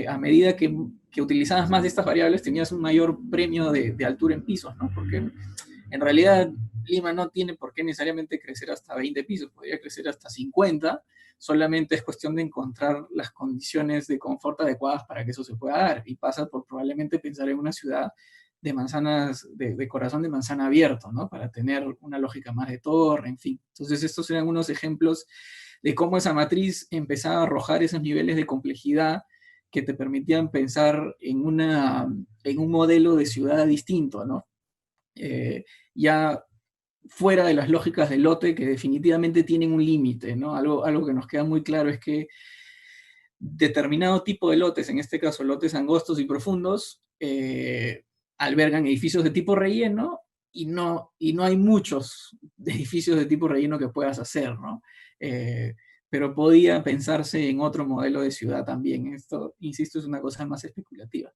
a medida que utilizabas más de estas variables tenías un mayor premio de altura en pisos, ¿no? Porque en realidad Lima no tiene por qué necesariamente crecer hasta 20 pisos, podría crecer hasta 50, solamente es cuestión de encontrar las condiciones de confort adecuadas para que eso se pueda dar, y pasa por probablemente pensar en una ciudad de manzanas, de corazón de manzana abierto, ¿no? Para tener una lógica más de torre, en fin. Entonces estos eran unos ejemplos de cómo esa matriz empezaba a arrojar esos niveles de complejidad que te permitían pensar en un modelo de ciudad distinto, ¿no? Ya fuera de las lógicas del lote que definitivamente tienen un límite, ¿no? Algo que nos queda muy claro es que determinado tipo de lotes, en este caso lotes angostos y profundos, albergan edificios de tipo relleno y no hay muchos edificios de tipo relleno que puedas hacer, ¿no? Pero podía pensarse en otro modelo de ciudad también. Esto, insisto, es una cosa más especulativa.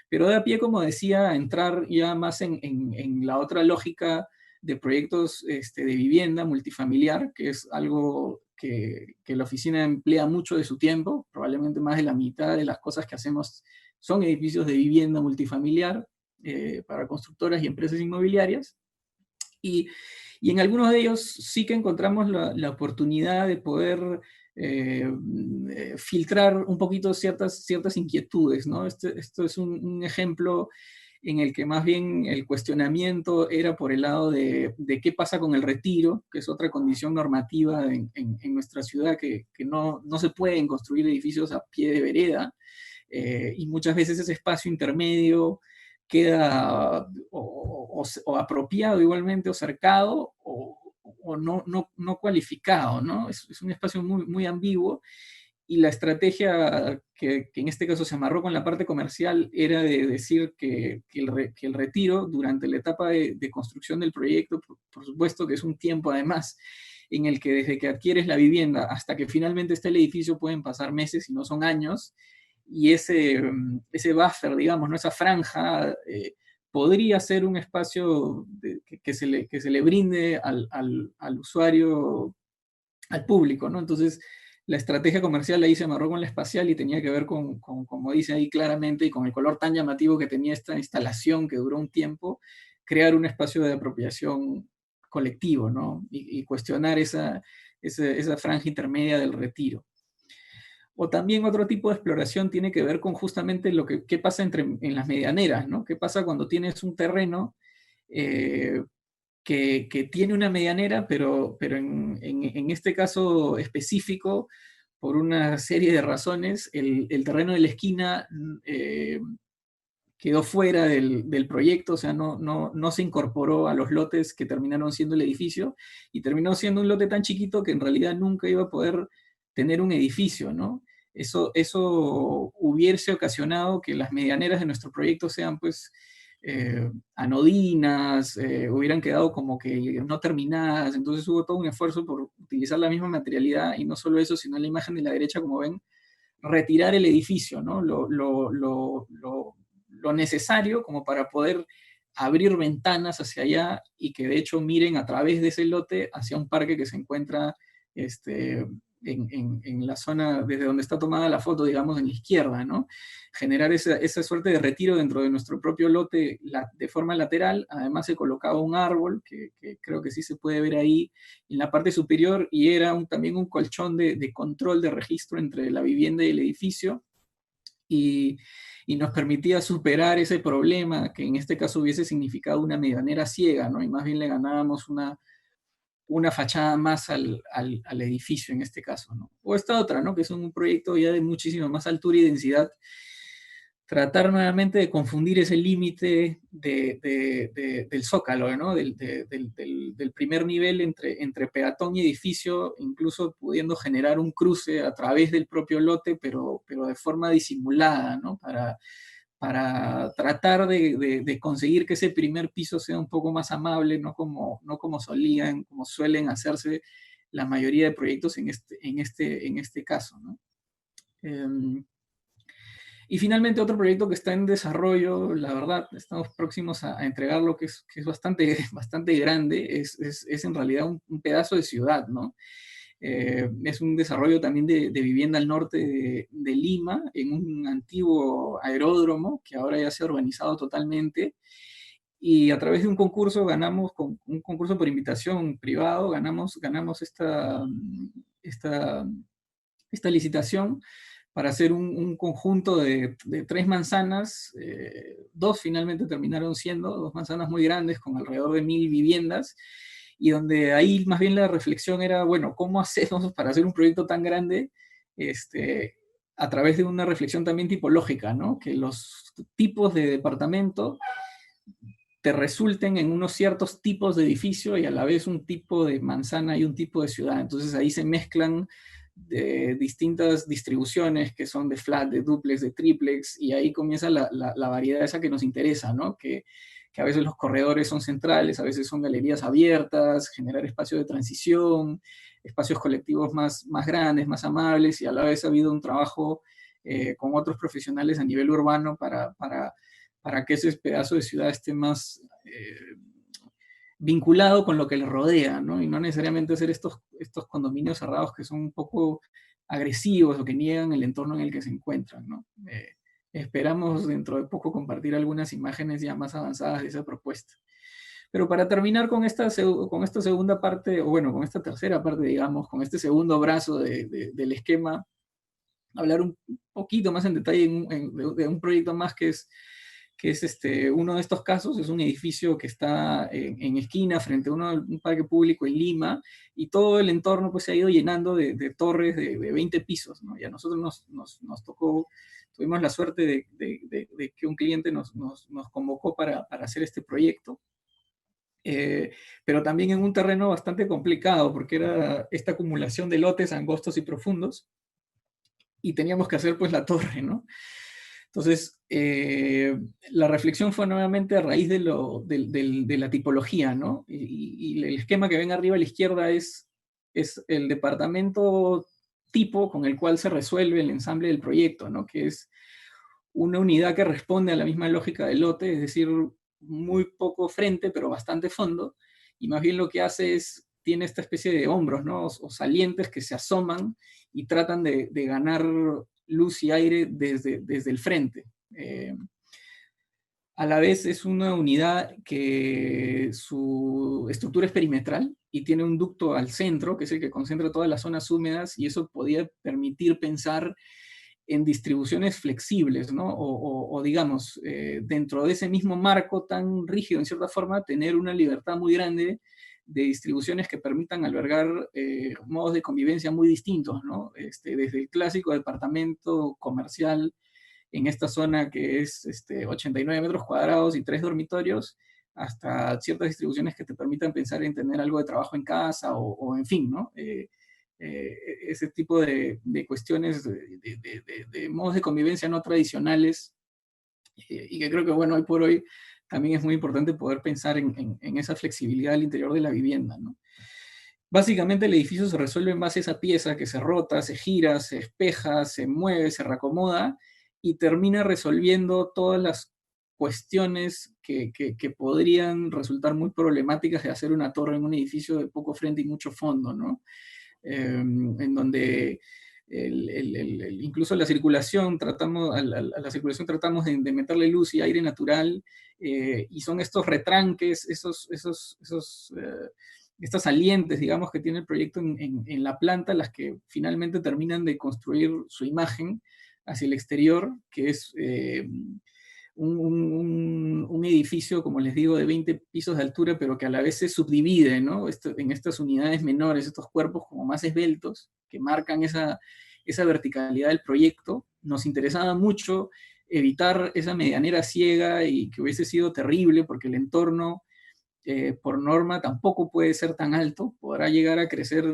Pero da pie, como decía, a entrar ya más en la otra lógica de proyectos de vivienda multifamiliar, que es algo que la oficina emplea mucho de su tiempo. Probablemente más de la mitad de las cosas que hacemos son edificios de vivienda multifamiliar. para constructoras y empresas inmobiliarias. Y en algunos de ellos sí que encontramos la oportunidad de poder filtrar un poquito ciertas inquietudes, ¿no? Esto es un ejemplo en el que más bien el cuestionamiento era por el lado de qué pasa con el retiro, que es otra condición normativa en nuestra ciudad, que no se pueden construir edificios a pie de vereda, y muchas veces ese espacio intermedio queda o apropiado igualmente, o cercado, o no cualificado, ¿no? Es un espacio muy, muy ambiguo, y la estrategia que en este caso se amarró con la parte comercial era de decir que el retiro durante la etapa de construcción del proyecto, por supuesto que es un tiempo además en el que desde que adquieres la vivienda hasta que finalmente está el edificio pueden pasar meses y no son años, y ese buffer, digamos, ¿no? Esa franja, podría ser un espacio que se le brinde al usuario, al público, ¿no? Entonces, la estrategia comercial ahí se amarró con la espacial y tenía que ver con, como dice ahí claramente, y con el color tan llamativo que tenía esta instalación que duró un tiempo, crear un espacio de apropiación colectivo, ¿no? Y cuestionar esa franja intermedia del retiro. O también otro tipo de exploración tiene que ver con justamente qué pasa en las medianeras, ¿no? ¿Qué pasa cuando tienes un terreno que tiene una medianera, pero en este caso específico, por una serie de razones, el terreno de la esquina quedó fuera del proyecto, o sea, no se incorporó a los lotes que terminaron siendo el edificio, y terminó siendo un lote tan chiquito que en realidad nunca iba a poder tener un edificio, ¿no? Eso hubiese ocasionado que las medianeras de nuestro proyecto sean, pues, anodinas, hubieran quedado como que no terminadas. Entonces hubo todo un esfuerzo por utilizar la misma materialidad, y no solo eso, sino en la imagen de la derecha, como ven, retirar el edificio, ¿no? Lo necesario como para poder abrir ventanas hacia allá, y que de hecho miren a través de ese lote hacia un parque que se encuentra en la zona desde donde está tomada la foto, digamos, en la izquierda, ¿no? Generar esa suerte de retiro dentro de nuestro propio lote de forma lateral. Además se colocaba un árbol, que creo que sí se puede ver ahí en la parte superior, y era también un colchón de control de registro entre la vivienda y el edificio, y nos permitía superar ese problema, que en este caso hubiese significado una medianera ciega, ¿no? Y más bien le ganábamos una fachada más al edificio en este caso, ¿no? O esta otra, ¿no? Que es un proyecto ya de muchísima más altura y densidad, tratar nuevamente de confundir ese límite del zócalo, ¿no? Del primer nivel entre peatón y edificio, incluso pudiendo generar un cruce a través del propio lote, pero de forma disimulada, ¿no? Para tratar de conseguir que ese primer piso sea un poco más amable, no como suelen hacerse la mayoría de proyectos en este caso, ¿no? Y finalmente otro proyecto que está en desarrollo, la verdad, estamos próximos a entregarlo, que es bastante, bastante grande, es en realidad un pedazo de ciudad, ¿no? Es un desarrollo también de vivienda al norte de Lima, en un antiguo aeródromo que ahora ya se ha urbanizado totalmente, y a través de un concurso ganamos, con un concurso por invitación privado, ganamos esta licitación para hacer un conjunto de 3 manzanas. 2 finalmente terminaron siendo 2 manzanas muy grandes con alrededor de 1000 viviendas, y donde ahí más bien la reflexión era, bueno, ¿cómo hacemos para hacer un proyecto tan grande a través de una reflexión también tipológica, ¿no? Que los tipos de departamento te resulten en unos ciertos tipos de edificio, y a la vez un tipo de manzana y un tipo de ciudad. Entonces ahí se mezclan de distintas distribuciones que son de flat, de duplex, de triplex, y ahí comienza la variedad esa que nos interesa, ¿no? Que a veces los corredores son centrales, a veces son galerías abiertas, generar espacios de transición, espacios colectivos más grandes, más amables, y a la vez ha habido un trabajo con otros profesionales a nivel urbano para que ese pedazo de ciudad esté más vinculado con lo que le rodea, ¿no? Y no necesariamente hacer estos condominios cerrados que son un poco agresivos o que niegan el entorno en el que se encuentran, ¿no? esperamos dentro de poco compartir algunas imágenes ya más avanzadas de esa propuesta. Pero para terminar con esta segunda parte, o bueno, con esta tercera parte, digamos, con este segundo brazo del esquema, hablar un poquito más en detalle de un proyecto más que es uno de estos casos. Es un edificio que está en esquina frente a un parque público en Lima, y todo el entorno pues se ha ido llenando de torres de 20 pisos, ¿no? Y a nosotros nos tocó, tuvimos la suerte de que un cliente nos convocó para hacer este proyecto. Pero también en un terreno bastante complicado, porque era esta acumulación de lotes angostos y profundos, y teníamos que hacer pues la torre, ¿no? Entonces, la reflexión fue nuevamente a raíz de la tipología, ¿no? Y el esquema que ven arriba a la izquierda es el departamento tipo con el cual se resuelve el ensamble del proyecto, ¿no? Que es una unidad que responde a la misma lógica del lote, es decir, muy poco frente, pero bastante fondo, y más bien lo que hace es, tiene esta especie de hombros, ¿no? O salientes que se asoman y tratan de ganar luz y aire desde el frente. A la vez es una unidad que su estructura es perimetral y tiene un ducto al centro, que es el que concentra todas las zonas húmedas, y eso podía permitir pensar en distribuciones flexibles, ¿no? O digamos, dentro de ese mismo marco tan rígido, en cierta forma, tener una libertad muy grande de distribuciones que permitan albergar modos de convivencia muy distintos, ¿no? Desde el clásico departamento comercial en esta zona que es 89 metros cuadrados y 3 dormitorios, hasta ciertas distribuciones que te permitan pensar en tener algo de trabajo en casa o en fin, ¿no? Ese tipo de cuestiones, de modos de convivencia no tradicionales, y que creo que, bueno, hoy por hoy también es muy importante poder pensar en esa flexibilidad al interior de la vivienda, ¿no? Básicamente el edificio se resuelve en base a esa pieza que se rota, se gira, se espeja, se mueve, se reacomoda, y termina resolviendo todas las cuestiones que podrían resultar muy problemáticas de hacer una torre en un edificio de poco frente y mucho fondo, ¿no? En donde incluso la circulación, a la circulación tratamos de meterle luz y aire natural, y son estos retranques, estas salientes, digamos, que tiene el proyecto en la planta, las que finalmente terminan de construir su imagen hacia el exterior, que es un edificio, como les digo, de 20 pisos de altura, pero que a la vez se subdivide, ¿no? En estas unidades menores, estos cuerpos como más esbeltos, que marcan esa verticalidad del proyecto. Nos interesaba mucho evitar esa medianera ciega, y que hubiese sido terrible, porque el entorno, por norma, tampoco puede ser tan alto, podrá llegar a crecer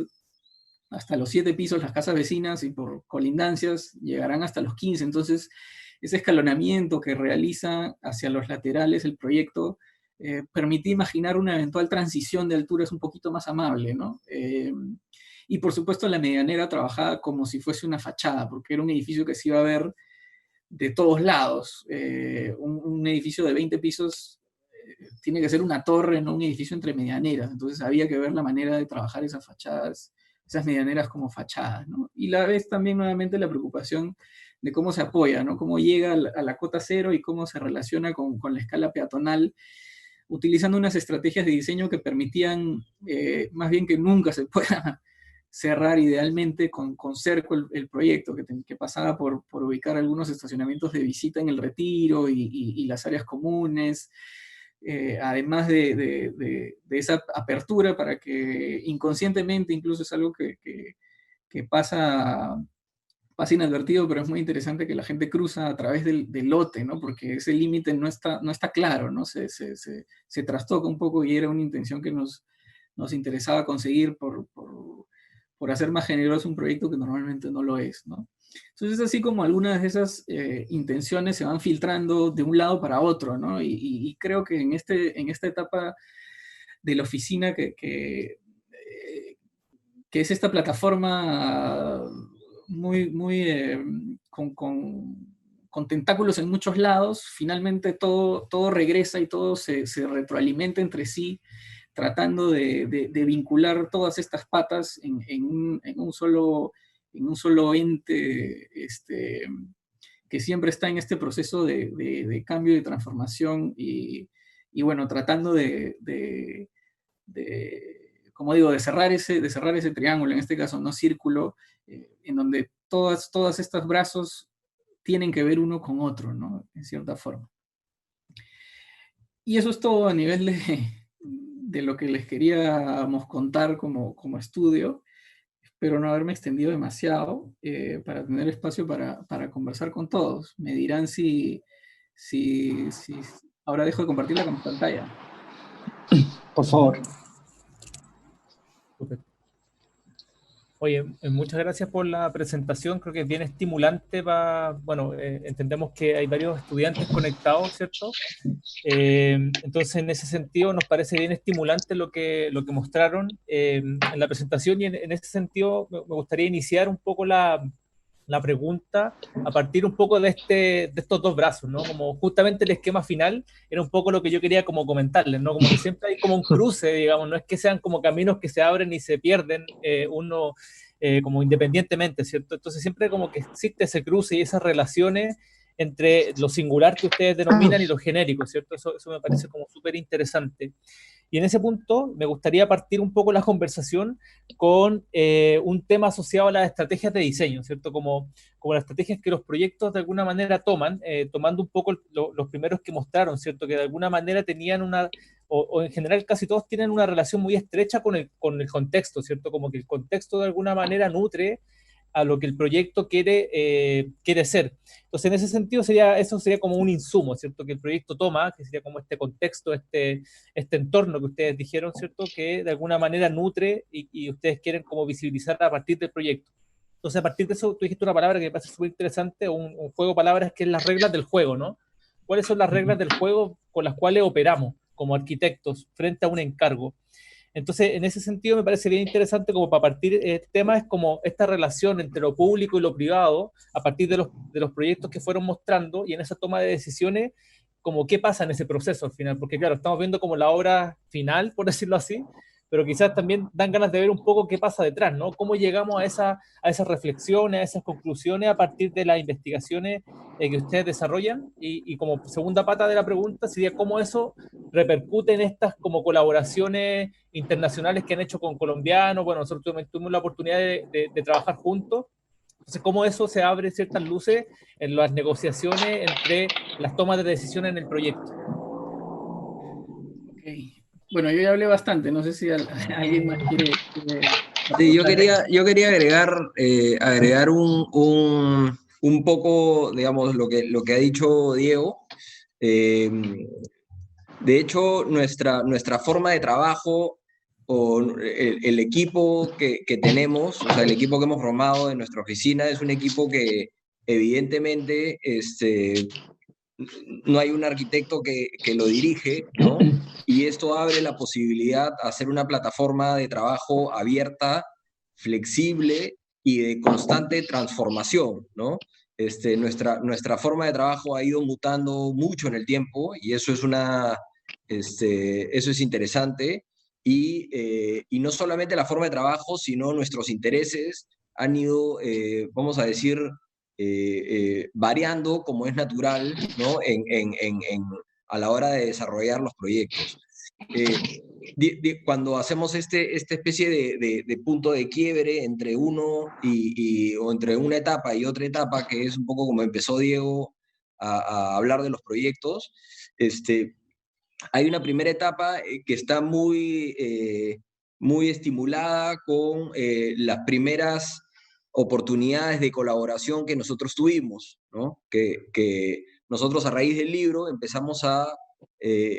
hasta los 7 pisos las casas vecinas, y por colindancias llegarán hasta los 15. Entonces, ese escalonamiento que realiza hacia los laterales el proyecto permite imaginar una eventual transición de alturas un poquito más amable, ¿no? Y por supuesto la medianera trabajada como si fuese una fachada, porque era un edificio que se iba a ver de todos lados. Un edificio de 20 pisos tiene que ser una torre, no un edificio entre medianeras. Entonces había que ver la manera de trabajar esas fachadas, esas medianeras como fachadas, ¿no? Y la vez también nuevamente la preocupación de cómo se apoya, ¿no? Cómo llega a la cota cero y cómo se relaciona con la escala peatonal, utilizando unas estrategias de diseño que permitían más bien que nunca se pueda cerrar idealmente con cerco el proyecto, que pasaba por ubicar algunos estacionamientos de visita en el Retiro y las áreas comunes, además de esa apertura para que inconscientemente, incluso es algo que pasa inadvertido, pero es muy interesante, que la gente cruza a través del lote, ¿no? Porque ese límite no está claro, ¿no? Se trastoca un poco, y era una intención que nos interesaba conseguir por hacer más generoso un proyecto que normalmente no lo es, ¿no? Entonces, así como algunas de esas intenciones se van filtrando de un lado para otro, ¿no? Y creo que en esta etapa de la oficina, que es esta plataforma con tentáculos en muchos lados, finalmente todo regresa y todo se retroalimenta entre sí, tratando de vincular todas estas patas en un solo ente que siempre está en este proceso de cambio y transformación y bueno, tratando como digo, de cerrar ese triángulo, en este caso no círculo, en donde todas estos brazos tienen que ver uno con otro, ¿no? En cierta forma. Y eso es todo a nivel de lo que les queríamos contar como estudio. Espero no haberme extendido demasiado para tener espacio para conversar con todos. Me dirán si ahora dejo de compartir la pantalla. Por favor. Súper. Oye, muchas gracias por la presentación, creo que es bien estimulante bueno, entendemos que hay varios estudiantes conectados, ¿cierto? Entonces, en ese sentido, nos parece bien estimulante lo que mostraron en la presentación y en ese sentido me gustaría iniciar un poco la pregunta a partir un poco de estos dos brazos, ¿no? Como justamente el esquema final era un poco lo que yo quería como comentarles, ¿no? Como que siempre hay como un cruce, digamos, no es que sean como caminos que se abren y se pierden uno como independientemente, ¿cierto? Entonces siempre como que existe ese cruce y esas relaciones entre lo singular que ustedes denominan y lo genérico, ¿cierto? Eso me parece como súper interesante. Y en ese punto me gustaría partir un poco la conversación con un tema asociado a las estrategias de diseño, ¿cierto? Como las estrategias que los proyectos de alguna manera toman, tomando un poco los primeros que mostraron, ¿cierto? Que de alguna manera tenían o en general casi todos tienen una relación muy estrecha con el contexto, ¿cierto? Como que el contexto de alguna manera nutre a lo que el proyecto quiere ser. Entonces, en ese sentido, eso sería como un insumo, ¿cierto? Que el proyecto toma, que sería como este contexto, este entorno que ustedes dijeron, ¿cierto? Que de alguna manera nutre y ustedes quieren como visibilizar a partir del proyecto. Entonces, a partir de eso, tú dijiste una palabra que me parece súper interesante, un juego de palabras que es las reglas del juego, ¿no? ¿Cuáles son las reglas del juego con las cuales operamos como arquitectos frente a un encargo? Entonces, en ese sentido me parece bien interesante como para partir el tema es como esta relación entre lo público y lo privado a partir de los proyectos que fueron mostrando y en esa toma de decisiones, como qué pasa en ese proceso al final, porque claro, estamos viendo como la obra final, por decirlo así, pero quizás también dan ganas de ver un poco qué pasa detrás, ¿no? Cómo llegamos a esas reflexiones, a esas conclusiones a partir de las investigaciones que ustedes desarrollan y como segunda pata de la pregunta sería cómo eso repercute en estas como colaboraciones internacionales que han hecho con colombianos. Bueno, nosotros tuvimos la oportunidad de trabajar juntos. Entonces, cómo eso se abre ciertas luces en las negociaciones entre las tomas de decisiones en el proyecto. Okay. Bueno, yo ya hablé bastante, no sé si alguien más quiere Sí, yo quería agregar un poco, digamos, lo que ha dicho Diego. De hecho, nuestra forma de trabajo o el equipo que tenemos, o sea, el equipo que hemos formado en nuestra oficina es un equipo que evidentemente no hay un arquitecto que lo dirige, ¿no? Y esto abre la posibilidad a hacer una plataforma de trabajo abierta, flexible y de constante transformación, ¿no? Nuestra forma de trabajo ha ido mutando mucho en el tiempo y eso eso es interesante. Y no solamente la forma de trabajo, sino nuestros intereses han ido, vamos a decir, variando como es natural, ¿no? A la hora de desarrollar los proyectos. Cuando hacemos esta especie de punto de quiebre entre o entre una etapa y otra etapa, que es un poco como empezó Diego a hablar de los proyectos, hay una primera etapa que está muy estimulada con las primeras oportunidades de colaboración que nosotros tuvimos, ¿no? Que nosotros a raíz del libro empezamos a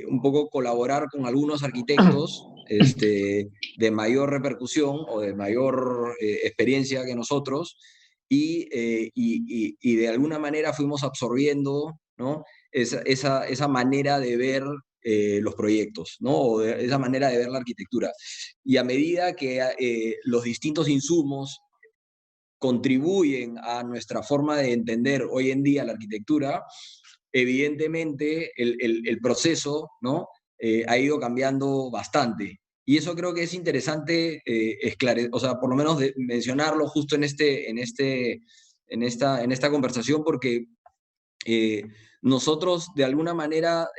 un poco colaborar con algunos arquitectos de mayor repercusión o de mayor experiencia que nosotros y de alguna manera fuimos absorbiendo, ¿no? esa manera de ver los proyectos, ¿no? O de esa manera de ver la arquitectura. Y a medida que los distintos insumos contribuyen a nuestra forma de entender hoy en día la arquitectura, evidentemente el proceso, ¿no? Ha ido cambiando bastante. Y eso creo que es interesante o sea, por lo menos mencionarlo justo en esta conversación, porque nosotros de alguna manera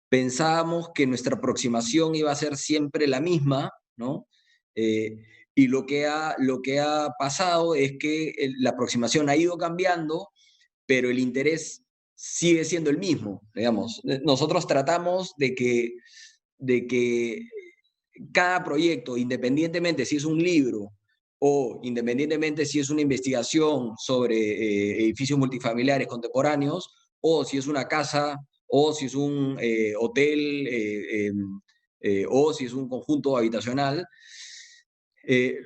pensábamos que nuestra aproximación iba a ser siempre la misma, ¿no? Y lo que ha pasado es que la aproximación ha ido cambiando, pero el interés sigue siendo el mismo, digamos. Nosotros tratamos de que cada proyecto, independientemente si es un libro o independientemente si es una investigación sobre edificios multifamiliares contemporáneos, o si es una casa, o si es un hotel, o si es un conjunto habitacional, eh,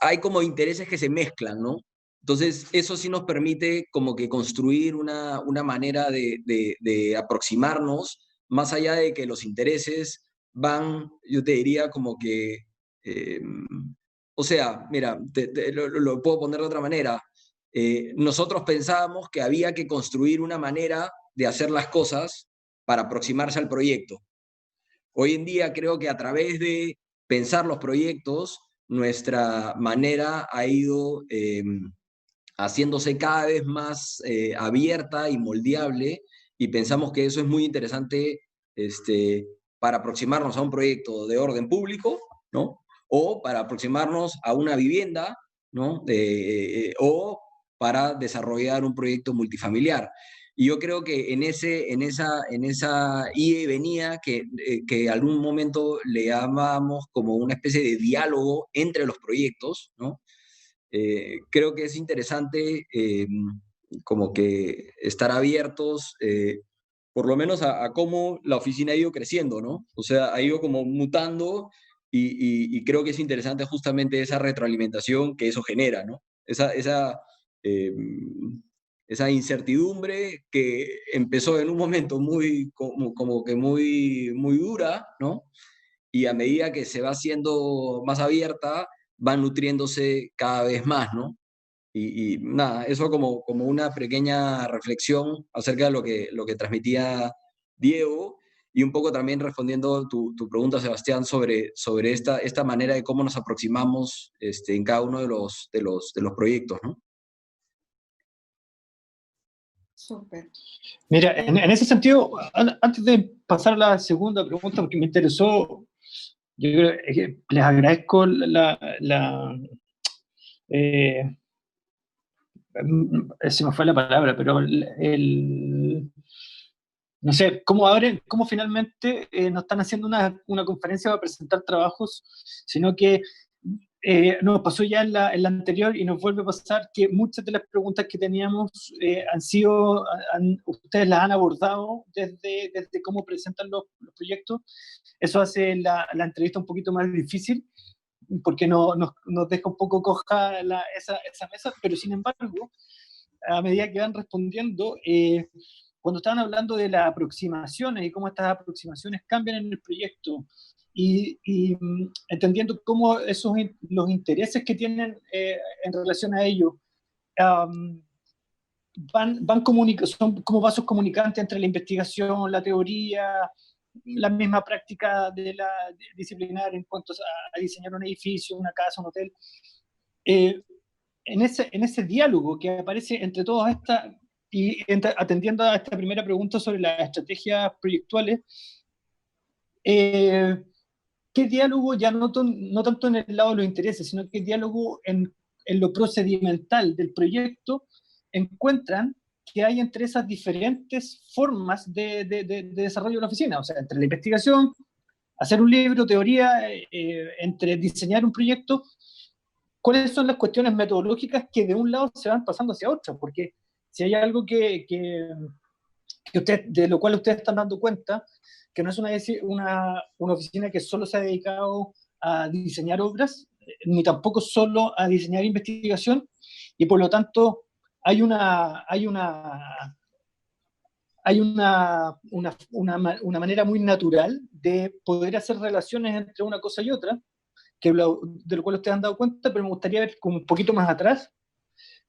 hay como intereses que se mezclan, ¿no? Entonces, eso sí nos permite como que construir una manera de aproximarnos, más allá de que los intereses van, yo te diría como que, eh, o sea, mira, lo puedo poner de otra manera. Nosotros pensábamos que había que construir una manera de hacer las cosas para aproximarse al proyecto. Hoy en día creo que a través de pensar los proyectos, nuestra manera ha ido haciéndose cada vez más abierta y moldeable, y pensamos que eso es muy interesante para aproximarnos a un proyecto de orden público, ¿no? O para aproximarnos a una vivienda, ¿no? O para desarrollar un proyecto multifamiliar. Y yo creo que en esa ida y venía que algún momento le llamábamos como una especie de diálogo entre los proyectos, ¿no? Creo que es interesante como que estar abiertos, por lo menos a cómo la oficina ha ido creciendo, ¿no? O sea, ha ido como mutando y creo que es interesante justamente esa retroalimentación que eso genera, ¿no? Eh, esa incertidumbre que empezó en un momento muy, como que muy dura, ¿no? Y a medida que se va haciendo más abierta, van nutriéndose cada vez más, ¿no? Y nada, eso como una pequeña reflexión acerca de lo que transmitía Diego, y un poco también respondiendo tu pregunta, Sebastián, sobre esta manera de cómo nos aproximamos en cada uno de los proyectos, ¿no? Súper. Mira, en ese sentido, antes de pasar a la segunda pregunta, porque me interesó, yo creo que les agradezco eh, se me fue la palabra, pero no sé, cómo finalmente no están haciendo una conferencia para presentar trabajos, sino que nos pasó ya en la anterior y nos vuelve a pasar que muchas de las preguntas que teníamos ustedes las han abordado desde cómo presentan los proyectos. Eso hace la entrevista un poquito más difícil, porque nos deja un poco coja esa mesa, pero sin embargo, a medida que van respondiendo, cuando estaban hablando de las aproximaciones y cómo estas aproximaciones cambian en el proyecto, y entendiendo cómo los intereses que tienen en relación a ello son como vasos comunicantes entre la investigación, la teoría, la misma práctica disciplinar en cuanto a diseñar un edificio, una casa, un hotel. En ese diálogo que aparece entre todas estas, y atendiendo a esta primera pregunta sobre las estrategias proyectuales, ¿qué diálogo ya no tanto en el lado de los intereses, sino qué diálogo en lo procedimental del proyecto encuentran que hay entre esas diferentes formas de desarrollo de la oficina? O sea, entre la investigación, hacer un libro, teoría, entre diseñar un proyecto. ¿Cuáles son las cuestiones metodológicas que de un lado se van pasando hacia otro? Porque si hay algo de lo cual ustedes están dando cuenta, que no es una oficina que solo se ha dedicado a diseñar obras, ni tampoco solo a diseñar investigación, y por lo tanto hay una manera muy natural de poder hacer relaciones entre una cosa y otra, de lo cual ustedes han dado cuenta, pero me gustaría ver como un poquito más atrás,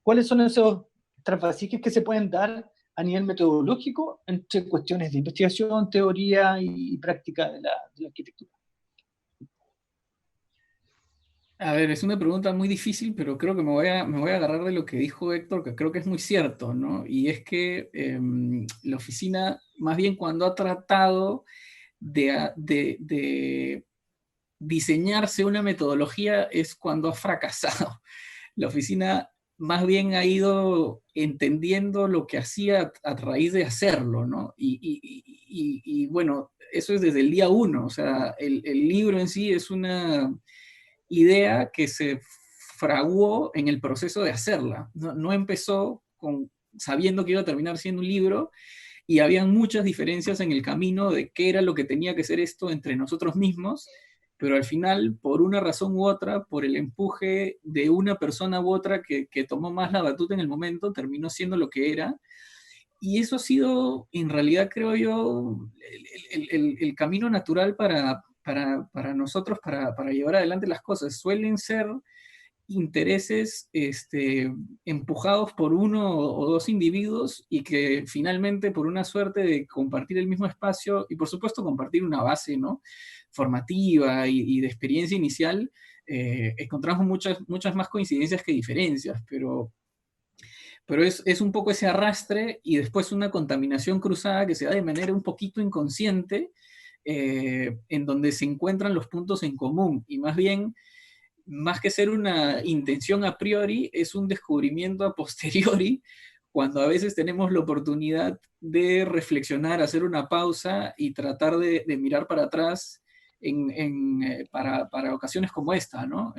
cuáles son esos trasvasiques que se pueden dar a nivel metodológico entre cuestiones de investigación, teoría y práctica de la arquitectura. A ver, es una pregunta muy difícil, pero creo que me voy a agarrar de lo que dijo Héctor, que creo que es muy cierto, ¿no? Y es que la oficina, más bien cuando ha tratado de diseñarse una metodología, es cuando ha fracasado. La oficina más bien ha ido entendiendo lo que hacía a raíz de hacerlo, ¿no? Y bueno, eso es desde el día uno, o sea, el libro en sí es una idea que se fraguó en el proceso de hacerla. No empezó sabiendo que iba a terminar siendo un libro y habían muchas diferencias en el camino de qué era lo que tenía que ser esto entre nosotros mismos, pero al final, por una razón u otra, por el empuje de una persona u otra que tomó más la batuta en el momento, terminó siendo lo que era. Y eso ha sido, en realidad, creo yo, el camino natural para nosotros, para llevar adelante las cosas. Suelen ser intereses empujados por uno o dos individuos y que finalmente por una suerte de compartir el mismo espacio y por supuesto compartir una base, ¿no?, formativa y de experiencia inicial, encontramos muchas más coincidencias que diferencias, pero es un poco ese arrastre y después una contaminación cruzada que se da de manera un poquito inconsciente, en donde se encuentran los puntos en común y más bien, más que ser una intención a priori, es un descubrimiento a posteriori, cuando a veces tenemos la oportunidad de reflexionar, hacer una pausa y tratar de mirar para atrás para ocasiones como esta, ¿no?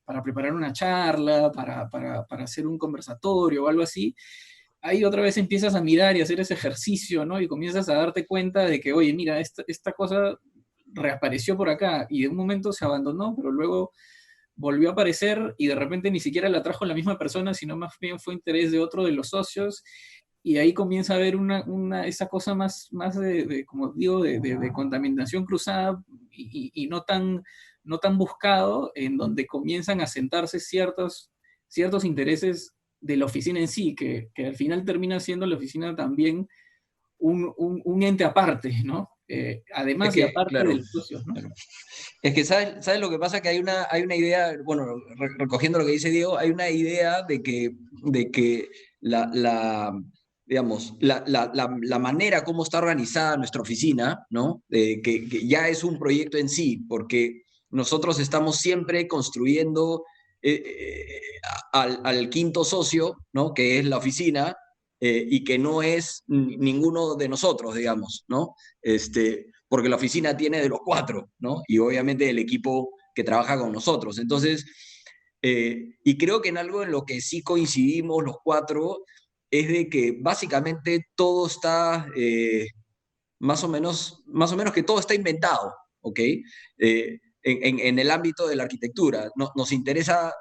Para preparar una charla, para hacer un conversatorio o algo así. Ahí otra vez empiezas a mirar y hacer ese ejercicio, ¿no? Y comienzas a darte cuenta de que, oye, mira, esta cosa reapareció por acá y de un momento se abandonó, pero luego volvió a aparecer y de repente ni siquiera la trajo la misma persona, sino más bien fue interés de otro de los socios, y ahí comienza a haber esa cosa más como digo, de contaminación cruzada y no tan buscado, en donde comienzan a sentarse ciertos intereses de la oficina en sí, que al final termina siendo la oficina también un ente aparte, ¿no? Es Además y que, aparte de claro, los socios, ¿no? claro. Es que, ¿sabes lo que pasa? Que hay una idea, bueno, recogiendo lo que dice Diego, hay una idea de que la, digamos, la manera como está organizada nuestra oficina, ¿no? Que ya es un proyecto en sí, porque nosotros estamos siempre construyendo al quinto socio, ¿no? Que es la oficina, y que no es ninguno de nosotros, digamos, ¿no? Porque la oficina tiene de los cuatro, ¿no? Y obviamente el equipo que trabaja con nosotros. Entonces, y creo que en algo en lo que sí coincidimos los cuatro es de que básicamente todo está, más o menos que todo está inventado, ¿ok? En el ámbito de la arquitectura. Nos interesa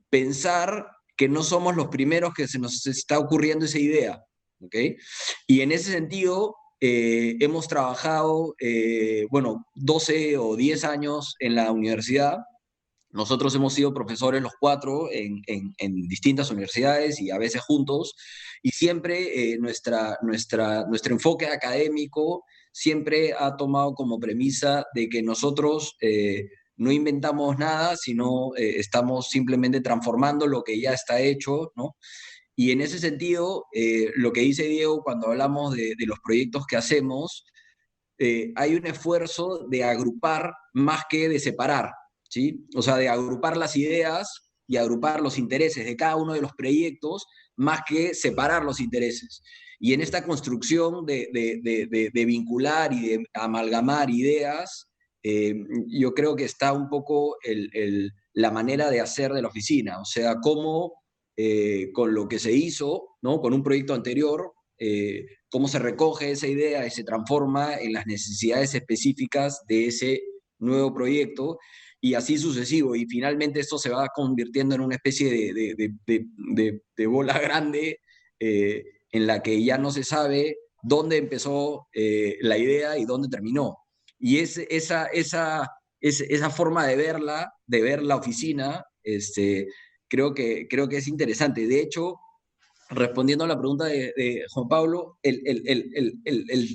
pensar que no somos los primeros que se nos está ocurriendo esa idea, ¿ok? Y en ese sentido, hemos trabajado, bueno, 12 o 10 años en la universidad. Nosotros hemos sido profesores los cuatro en distintas universidades y a veces juntos, y siempre nuestro enfoque académico siempre ha tomado como premisa de que nosotros no inventamos nada, sino estamos simplemente transformando lo que ya está hecho, ¿no? Y en ese sentido, lo que dice Diego cuando hablamos de los proyectos que hacemos, hay un esfuerzo de agrupar más que de separar, ¿sí? O sea, de agrupar las ideas y agrupar los intereses de cada uno de los proyectos más que separar los intereses. Y en esta construcción de vincular y de amalgamar ideas, yo creo que está un poco la manera de hacer de la oficina, o sea, cómo con lo que se hizo, ¿no? Con un proyecto anterior, cómo se recoge esa idea y se transforma en las necesidades específicas de ese nuevo proyecto, y así sucesivo. Y finalmente esto se va convirtiendo en una especie de bola grande, en la que ya no se sabe dónde empezó la idea y dónde terminó. Y esa forma de ver la oficina, creo que es interesante. De hecho, respondiendo a la pregunta de Juan Pablo,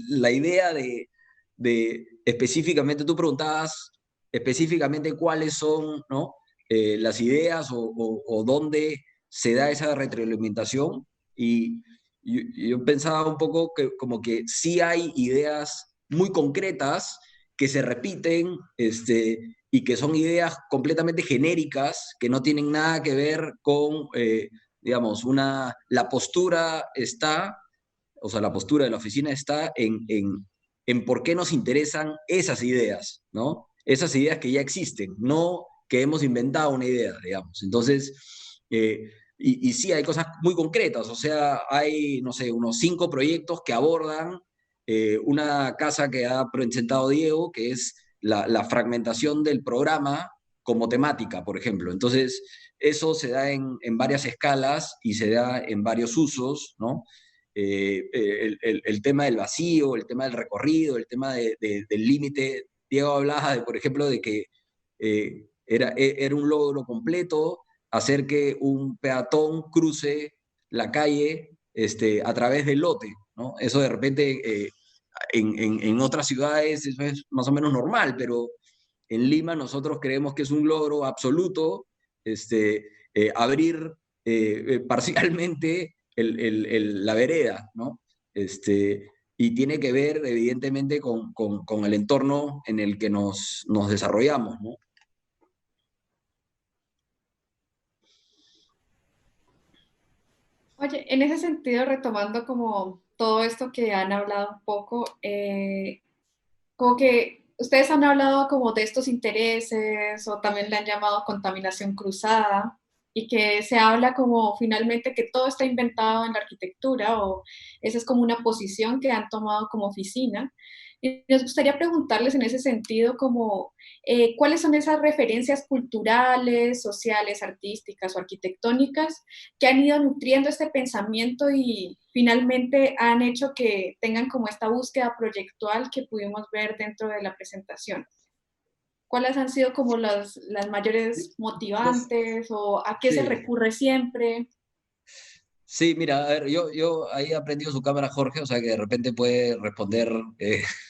la idea de específicamente, tú preguntabas específicamente cuáles son, ¿no? Las ideas o dónde se da esa retroalimentación. Y yo pensaba un poco que como que sí hay ideas muy concretas que se repiten, y que son ideas completamente genéricas, que no tienen nada que ver con, digamos, la postura está, o sea, la postura de la oficina está en por qué nos interesan esas ideas, ¿no? Esas ideas que ya existen, no que hemos inventado una idea, digamos. Entonces, y sí, hay cosas muy concretas, o sea, hay, no sé, unos 5 proyectos que abordan una casa que ha presentado Diego, que es la fragmentación del programa como temática, por ejemplo. Entonces, eso se da en varias escalas y se da en varios usos, ¿no? El tema del vacío, el tema del recorrido, el tema del límite. Diego hablaba, por ejemplo, de que era un logro completo hacer que un peatón cruce la calle a través del lote, ¿no? Eso de repente en otras ciudades eso es más o menos normal, pero en Lima nosotros creemos que es un logro absoluto abrir parcialmente la vereda, ¿no? Y tiene que ver evidentemente con el entorno en el que nos desarrollamos, ¿no? Oye, en ese sentido, retomando como todo esto que han hablado un poco, como que ustedes han hablado como de estos intereses o también le han llamado contaminación cruzada y que se habla como finalmente que todo está inventado en la arquitectura o esa es como una posición que han tomado como oficina. Y nos gustaría preguntarles en ese sentido como cuáles son esas referencias culturales, sociales, artísticas o arquitectónicas que han ido nutriendo este pensamiento y finalmente han hecho que tengan como esta búsqueda proyectual que pudimos ver dentro de la presentación. ¿Cuáles han sido como las mayores Pues, motivantes o a qué se sí. recurre siempre? Sí, mira, a ver, yo ahí he aprendido su cámara, Jorge, o sea que de repente puede responder,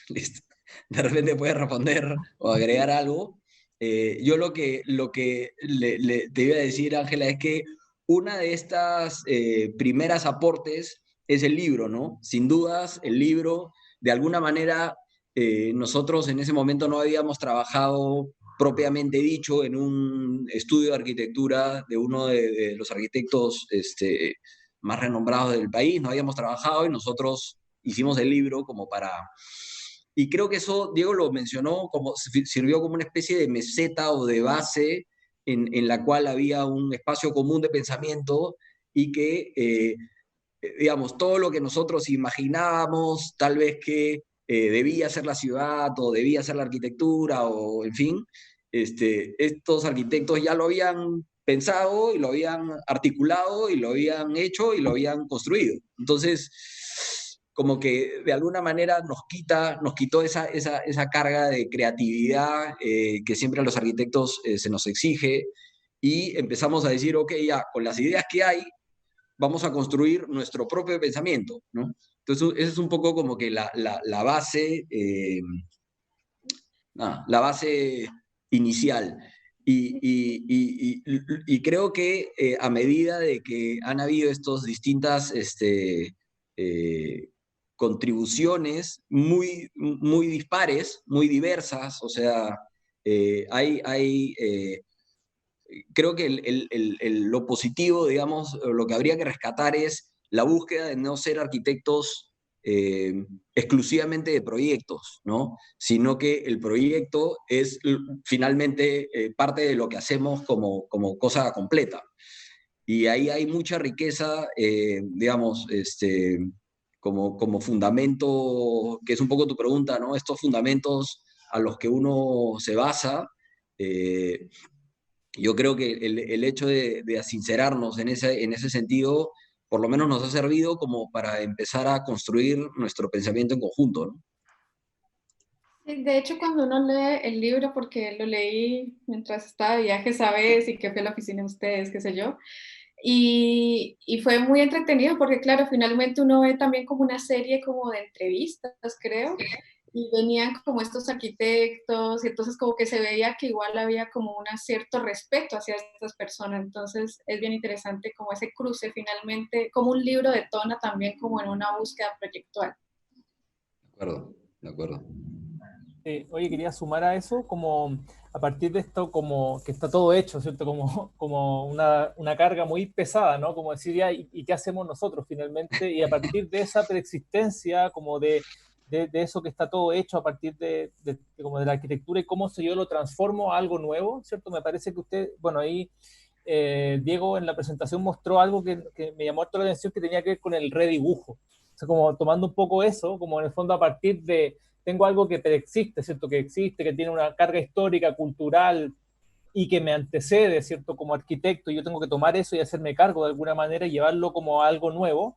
listo, de repente puede responder o agregar algo. Yo lo que te iba a decir, Ángela, es que una de estas primeras aportes es el libro, ¿no? Sin dudas, el libro, de alguna manera, nosotros en ese momento no habíamos trabajado propiamente dicho en un estudio de arquitectura de uno de los arquitectos más renombrados del país, no habíamos trabajado y nosotros hicimos el libro como para... Y creo que eso, Diego lo mencionó, como sirvió como una especie de meseta o de base en la cual había un espacio común de pensamiento y que, digamos, todo lo que nosotros imaginábamos, tal vez que debía ser la ciudad o debía ser la arquitectura o, en fin, estos arquitectos ya lo habían pensado y lo habían articulado y lo habían hecho y lo habían construido. Entonces, como que de alguna manera nos quitó esa carga de creatividad que siempre a los arquitectos se nos exige y empezamos a decir, ok, ya, con las ideas que hay, vamos a construir nuestro propio pensamiento, ¿no? Entonces, esa es un poco como que la base, la base inicial. Y creo que a medida de que han habido estos distintas eh, contribuciones muy dispares, muy diversas, o sea, creo que lo positivo, digamos, lo que habría que rescatar es la búsqueda de no ser arquitectos exclusivamente de proyectos, ¿no? Sino que el proyecto es finalmente parte de lo que hacemos como cosa completa. Y ahí hay mucha riqueza, digamos, como fundamento, que es un poco tu pregunta, ¿no? Estos fundamentos a los que uno se basa. eh, yo creo que el hecho de sincerarnos en ese sentido, por lo menos nos ha servido como para empezar a construir nuestro pensamiento en conjunto, ¿no? Sí, de hecho, cuando uno lee el libro, porque lo leí mientras estaba de viaje esa vez y que fui a la oficina de ustedes, qué sé yo, y fue muy entretenido porque, claro, finalmente uno ve también como una serie como de entrevistas, creo, y venían como estos arquitectos, y entonces como que se veía que igual había como un cierto respeto hacia estas personas, entonces es bien interesante como ese cruce finalmente, como un libro detona también como en una búsqueda proyectual. De acuerdo, de acuerdo. Oye, quería sumar a eso, como a partir de esto, como que está todo hecho, ¿cierto? Como una carga muy pesada, ¿no? Como decir, ya, ¿y qué hacemos nosotros finalmente? Y a partir de esa preexistencia, como de eso que está todo hecho, a partir como de la arquitectura y cómo yo lo transformo a algo nuevo, ¿cierto? Me parece que usted, bueno, ahí Diego en la presentación mostró algo que me llamó toda la atención, que tenía que ver con el redibujo. O sea, como tomando un poco eso, como en el fondo a partir de tengo algo que preexiste, ¿cierto? Que existe, que tiene una carga histórica, cultural y que me antecede, ¿cierto? Como arquitecto, yo tengo que tomar eso y hacerme cargo de alguna manera y llevarlo como a algo nuevo.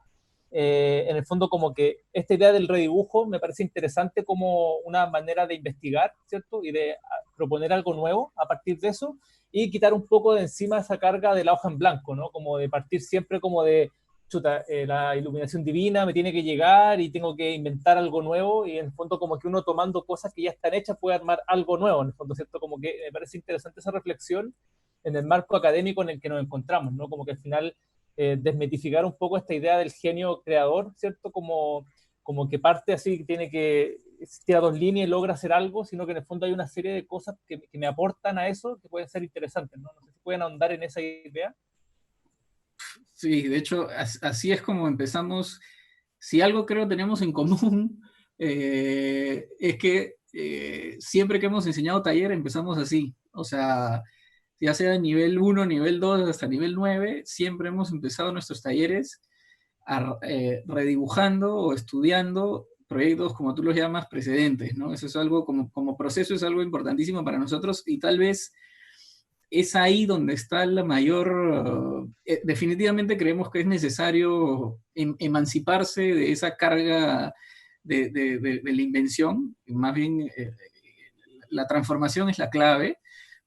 En el fondo, como que esta idea del redibujo me parece interesante como una manera de investigar, ¿cierto? Y de proponer algo nuevo a partir de eso y quitar un poco de encima esa carga de la hoja en blanco, ¿no? Como de partir siempre como de chuta, la iluminación divina me tiene que llegar y tengo que inventar algo nuevo y en el fondo como que uno tomando cosas que ya están hechas puede armar algo nuevo, en el fondo, ¿cierto? Como que me parece interesante esa reflexión en el marco académico en el que nos encontramos, ¿no? Como que al final desmitificar un poco esta idea del genio creador, ¿cierto? Como que parte así, que tiene que tira dos líneas y logra hacer algo, sino que en el fondo hay una serie de cosas que me aportan a eso que pueden ser interesantes, ¿no? No sé si pueden ahondar en esa idea. Sí, de hecho, así es como empezamos. Si algo creo tenemos en común, es que siempre que hemos enseñado taller empezamos así. O sea, ya sea nivel 1, nivel 2, hasta nivel 9, siempre hemos empezado nuestros talleres redibujando o estudiando proyectos, como tú los llamas, precedentes, ¿no? Eso es algo, como proceso, es algo importantísimo para nosotros y tal vez es ahí donde está la mayor... definitivamente creemos que es necesario emanciparse de esa carga de la invención, más bien la transformación es la clave,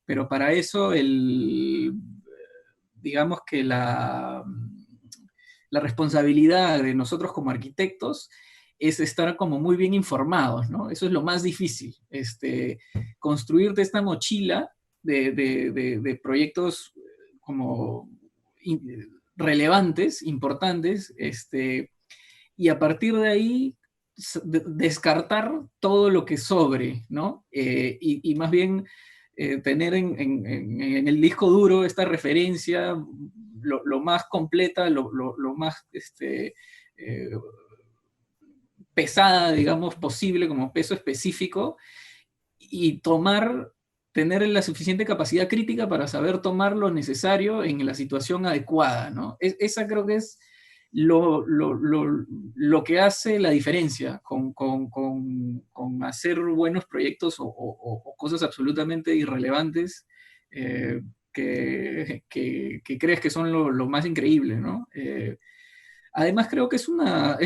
pero para eso digamos que la responsabilidad de nosotros como arquitectos es estar como muy bien informados, ¿no? Eso es lo más difícil, construirte esta mochila de proyectos como relevantes, importantes, y a partir de ahí descartar todo lo que sobre, ¿no? Y más bien tener en el disco duro esta referencia lo más completa, lo más pesada, digamos, posible, como peso específico, y tener la suficiente capacidad crítica para saber tomar lo necesario en la situación adecuada, ¿no? Esa creo que es lo que hace la diferencia con hacer buenos proyectos o cosas absolutamente irrelevantes que crees que son lo más increíble, ¿no? Además creo que es una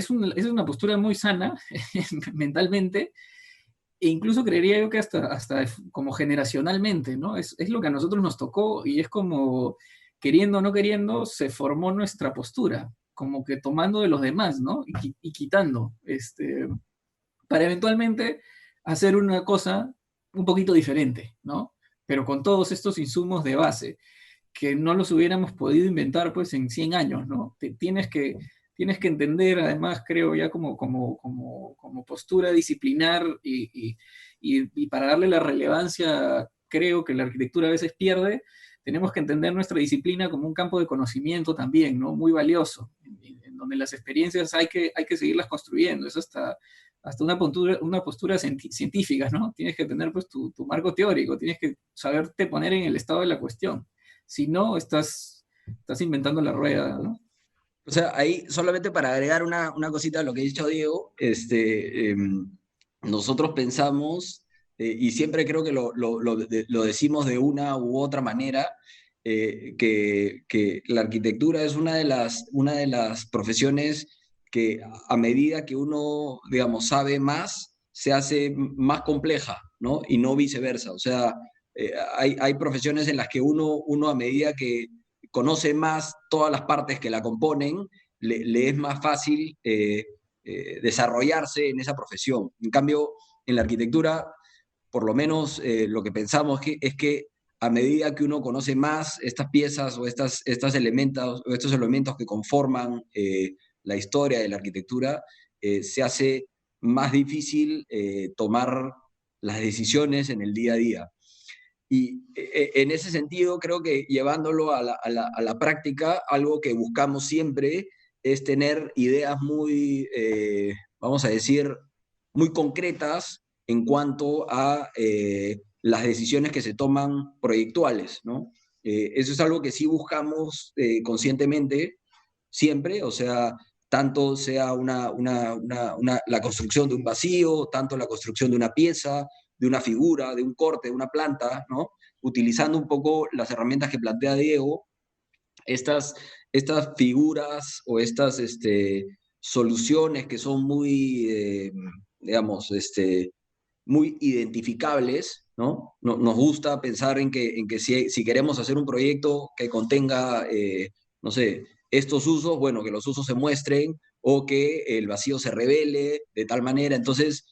postura muy sana mentalmente, e incluso creería yo que hasta como generacionalmente, ¿no? Es lo que a nosotros nos tocó y es como, queriendo o no queriendo, se formó nuestra postura, como que tomando de los demás, ¿no? Y quitando, para eventualmente hacer una cosa un poquito diferente, ¿no? Pero con todos estos insumos de base, que no los hubiéramos podido inventar pues en 100 años, ¿no? Tienes que entender, además, creo ya como postura disciplinar y para darle la relevancia, creo que la arquitectura a veces pierde, tenemos que entender nuestra disciplina como un campo de conocimiento también, ¿no? Muy valioso, en donde las experiencias hay que seguirlas construyendo, eso hasta una postura científica, ¿no? Tienes que tener pues tu marco teórico, tienes que saberte poner en el estado de la cuestión, si no, estás inventando la rueda, ¿no? O sea, ahí solamente para agregar una cosita a lo que ha dicho Diego, nosotros pensamos, y siempre creo que lo decimos de una u otra manera, que la arquitectura es una de las profesiones que a medida que uno, digamos, sabe más, se hace más compleja, ¿no? Y no viceversa. O sea, hay profesiones en las que uno a medida que conoce más todas las partes que la componen, le es más fácil desarrollarse en esa profesión. En cambio, en la arquitectura, por lo menos lo que pensamos es que a medida que uno conoce más estas piezas o estos elementos que conforman la historia de la arquitectura, se hace más difícil tomar las decisiones en el día a día. Y en ese sentido, creo que llevándolo a la práctica, algo que buscamos siempre es tener ideas muy, vamos a decir, muy concretas en cuanto a las decisiones que se toman proyectuales, ¿no? Eso es algo que sí buscamos conscientemente siempre, o sea, tanto sea la construcción de un vacío, tanto la construcción de una pieza, de una figura, de un corte, de una planta, ¿no? Utilizando un poco las herramientas que plantea Diego, estas figuras o estas soluciones que son muy, digamos, muy identificables, ¿no? Nos gusta pensar en que si queremos hacer un proyecto que contenga, no sé, estos usos, bueno, que los usos se muestren o que el vacío se revele de tal manera. Entonces,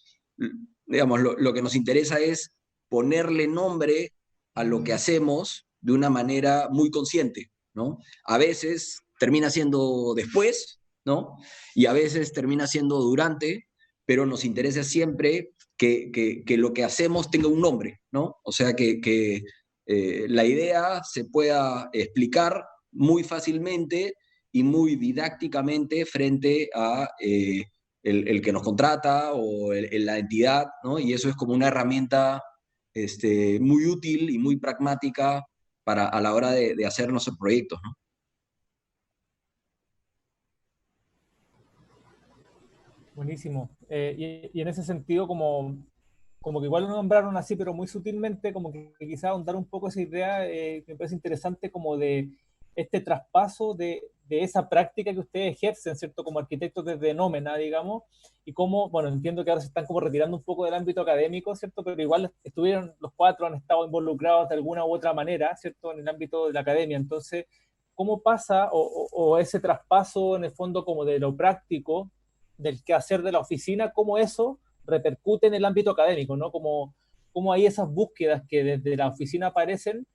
digamos, lo que nos interesa es ponerle nombre a lo que hacemos de una manera muy consciente, ¿no? A veces termina siendo después, ¿no? Y a veces termina siendo durante, pero nos interesa siempre que lo que hacemos tenga un nombre, ¿no? O sea, que la idea se pueda explicar muy fácilmente y muy didácticamente frente a el que nos contrata o la entidad, ¿no? Y eso es como una herramienta muy útil y muy pragmática a la hora de hacer nuestros proyectos, ¿no? Buenísimo. Y en ese sentido, como que igual lo nombraron así, pero muy sutilmente, como que quizá ahondar un poco esa idea que me parece interesante, como de este traspaso de esa práctica que ustedes ejercen, ¿cierto? Como arquitectos desde Nómena, digamos, y cómo, bueno, entiendo que ahora se están como retirando un poco del ámbito académico, ¿cierto? Pero igual estuvieron, los cuatro han estado involucrados de alguna u otra manera, ¿cierto? En el ámbito de la academia. Entonces, ¿cómo pasa o ese traspaso en el fondo como de lo práctico, del quehacer de la oficina, cómo eso repercute en el ámbito académico, ¿no? Como hay esas búsquedas que desde la oficina aparecen,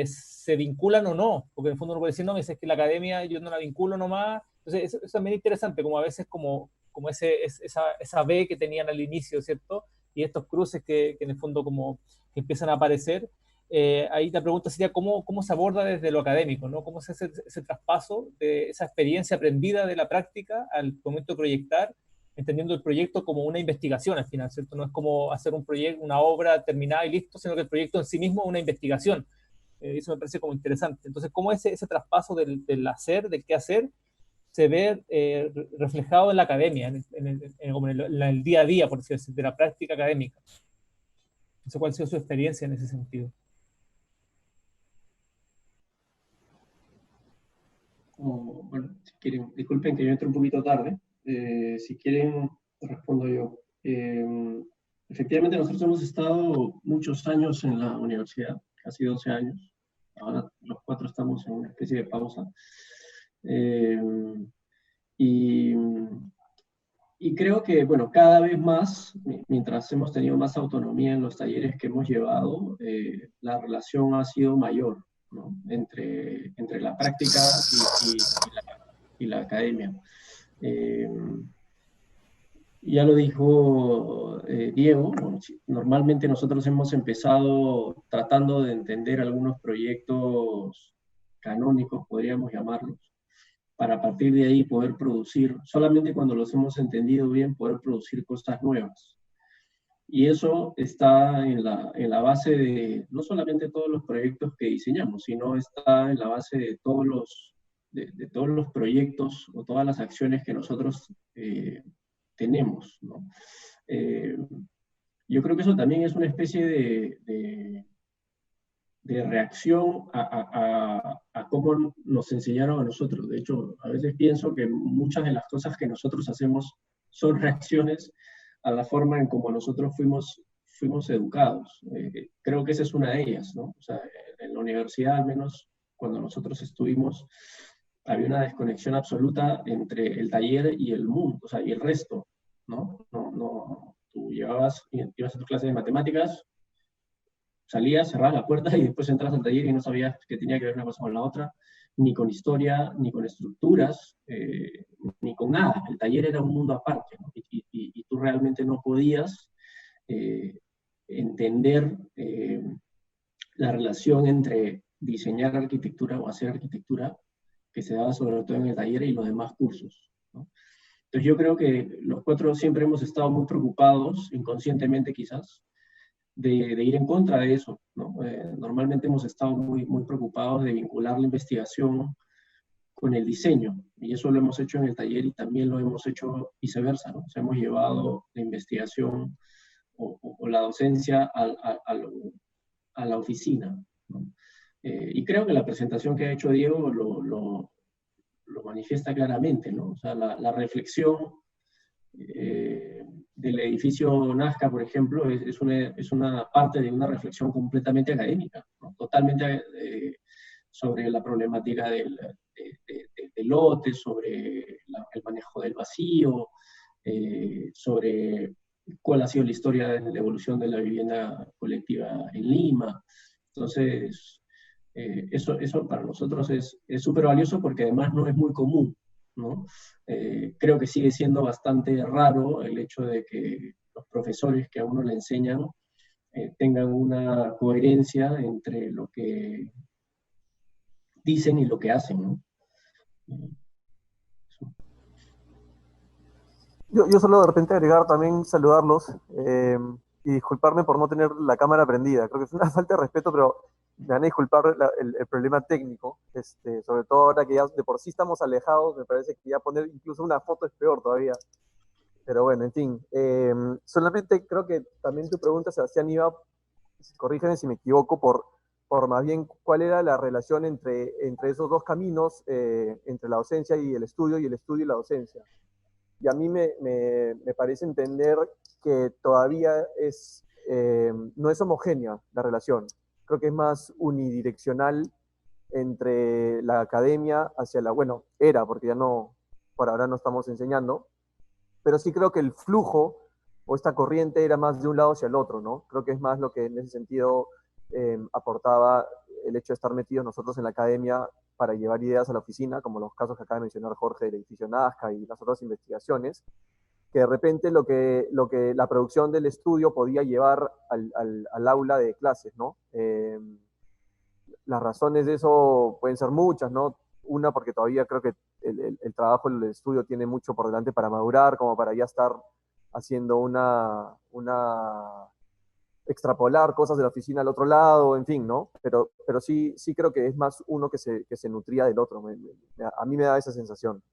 se vinculan o no, porque en el fondo uno puede decir, no, me dices que la academia yo no la vinculo nomás, entonces eso es también interesante, como a veces como esa B que tenían al inicio, ¿cierto? Y estos cruces que en el fondo como que empiezan a aparecer, ahí la pregunta sería cómo se aborda desde lo académico, ¿no? ¿Cómo es ese traspaso de esa experiencia aprendida de la práctica al momento de proyectar, entendiendo el proyecto como una investigación al final, ¿cierto? No es como hacer un proyecto, una obra terminada y listo, sino que el proyecto en sí mismo es una investigación. Eso me parece como interesante. Entonces, ¿cómo ese traspaso del hacer, del qué hacer, se ve reflejado en la academia, como en el día a día, por decirlo así, de la práctica académica? No sé cuál ha sido su experiencia en ese sentido. Bueno, si quieren, disculpen que yo entré un poquito tarde. Si quieren, respondo yo. Efectivamente, nosotros hemos estado muchos años en la universidad, casi 12 años. Ahora los cuatro estamos en una especie de pausa. Y, y creo que, bueno, cada vez más, mientras hemos tenido más autonomía en los talleres que hemos llevado, la relación ha sido mayor, ¿no? Entre la práctica y la academia. Ya lo dijo Diego, bueno, normalmente nosotros hemos empezado tratando de entender algunos proyectos canónicos, podríamos llamarlos, para a partir de ahí poder producir, solamente cuando los hemos entendido bien, poder producir cosas nuevas. Y eso está en la base de no solamente todos los proyectos que diseñamos, sino está en la base de todos los proyectos o todas las acciones que nosotros tenemos, ¿no? Yo creo que eso también es una especie de reacción a cómo nos enseñaron a nosotros. De hecho, a veces pienso que muchas de las cosas que nosotros hacemos son reacciones a la forma en cómo nosotros fuimos educados. Creo que esa es una de ellas, ¿no? O sea, en la universidad, al menos cuando nosotros estuvimos, había una desconexión absoluta entre el taller y el mundo, o sea, y el resto, ¿no? ibas a tu clase de matemáticas, salías, cerrabas la puerta y después entras al taller y no sabías qué tenía que ver una cosa con la otra, ni con historia, ni con estructuras, ni con nada. El taller era un mundo aparte, ¿no? Y tú realmente no podías entender la relación entre diseñar arquitectura o hacer arquitectura que se daba sobre todo en el taller y los demás cursos, ¿no? Entonces yo creo que los cuatro siempre hemos estado muy preocupados, inconscientemente quizás, de ir en contra de eso, ¿no? Normalmente hemos estado muy preocupados de vincular la investigación con el diseño, y eso lo hemos hecho en el taller y también lo hemos hecho viceversa, ¿no? O sea, hemos llevado la investigación o la docencia a la oficina, ¿no? Y creo que la presentación que ha hecho Diego lo manifiesta claramente, ¿no? O sea, la reflexión del edificio Nazca, por ejemplo, es una parte de una reflexión completamente académica, ¿no? Totalmente sobre la problemática del lote, sobre el manejo del vacío, sobre cuál ha sido la historia de la evolución de la vivienda colectiva en Lima. Entonces, eso para nosotros es súper valioso porque además no es muy común, ¿no? Creo que sigue siendo bastante raro el hecho de que los profesores que a uno le enseñan tengan una coherencia entre lo que dicen y lo que hacen, ¿no? Yo solo de repente agregar también saludarlos y disculparme por no tener la cámara prendida. Creo que es una falta de respeto, pero me van a disculpar el problema técnico, sobre todo ahora que ya de por sí estamos alejados, me parece que ya poner incluso una foto es peor todavía. Pero bueno, en fin. Solamente creo que también tu pregunta, Sebastián, iba, corrígeme si me equivoco, por más bien cuál era la relación entre esos dos caminos, entre la docencia y el estudio y la docencia. Y a mí me parece entender que todavía no es homogénea la relación. Creo que es más unidireccional entre la academia hacia bueno, era, porque ya no, por ahora no estamos enseñando, pero sí creo que el flujo o esta corriente era más de un lado hacia el otro, ¿no? Creo que es más lo que en ese sentido aportaba el hecho de estar metidos nosotros en la academia para llevar ideas a la oficina, como los casos que acaba de mencionar Jorge del edificio Nazca y las otras investigaciones, que de repente lo que la producción del estudio podía llevar al aula de clases, ¿no? Las razones de eso pueden ser muchas, ¿no? Una, porque todavía creo que el trabajo del estudio tiene mucho por delante para madurar, como para ya estar haciendo extrapolar cosas de la oficina al otro lado, en fin, ¿no? Pero sí creo que es más uno que se nutría del otro. A mí me da esa sensación.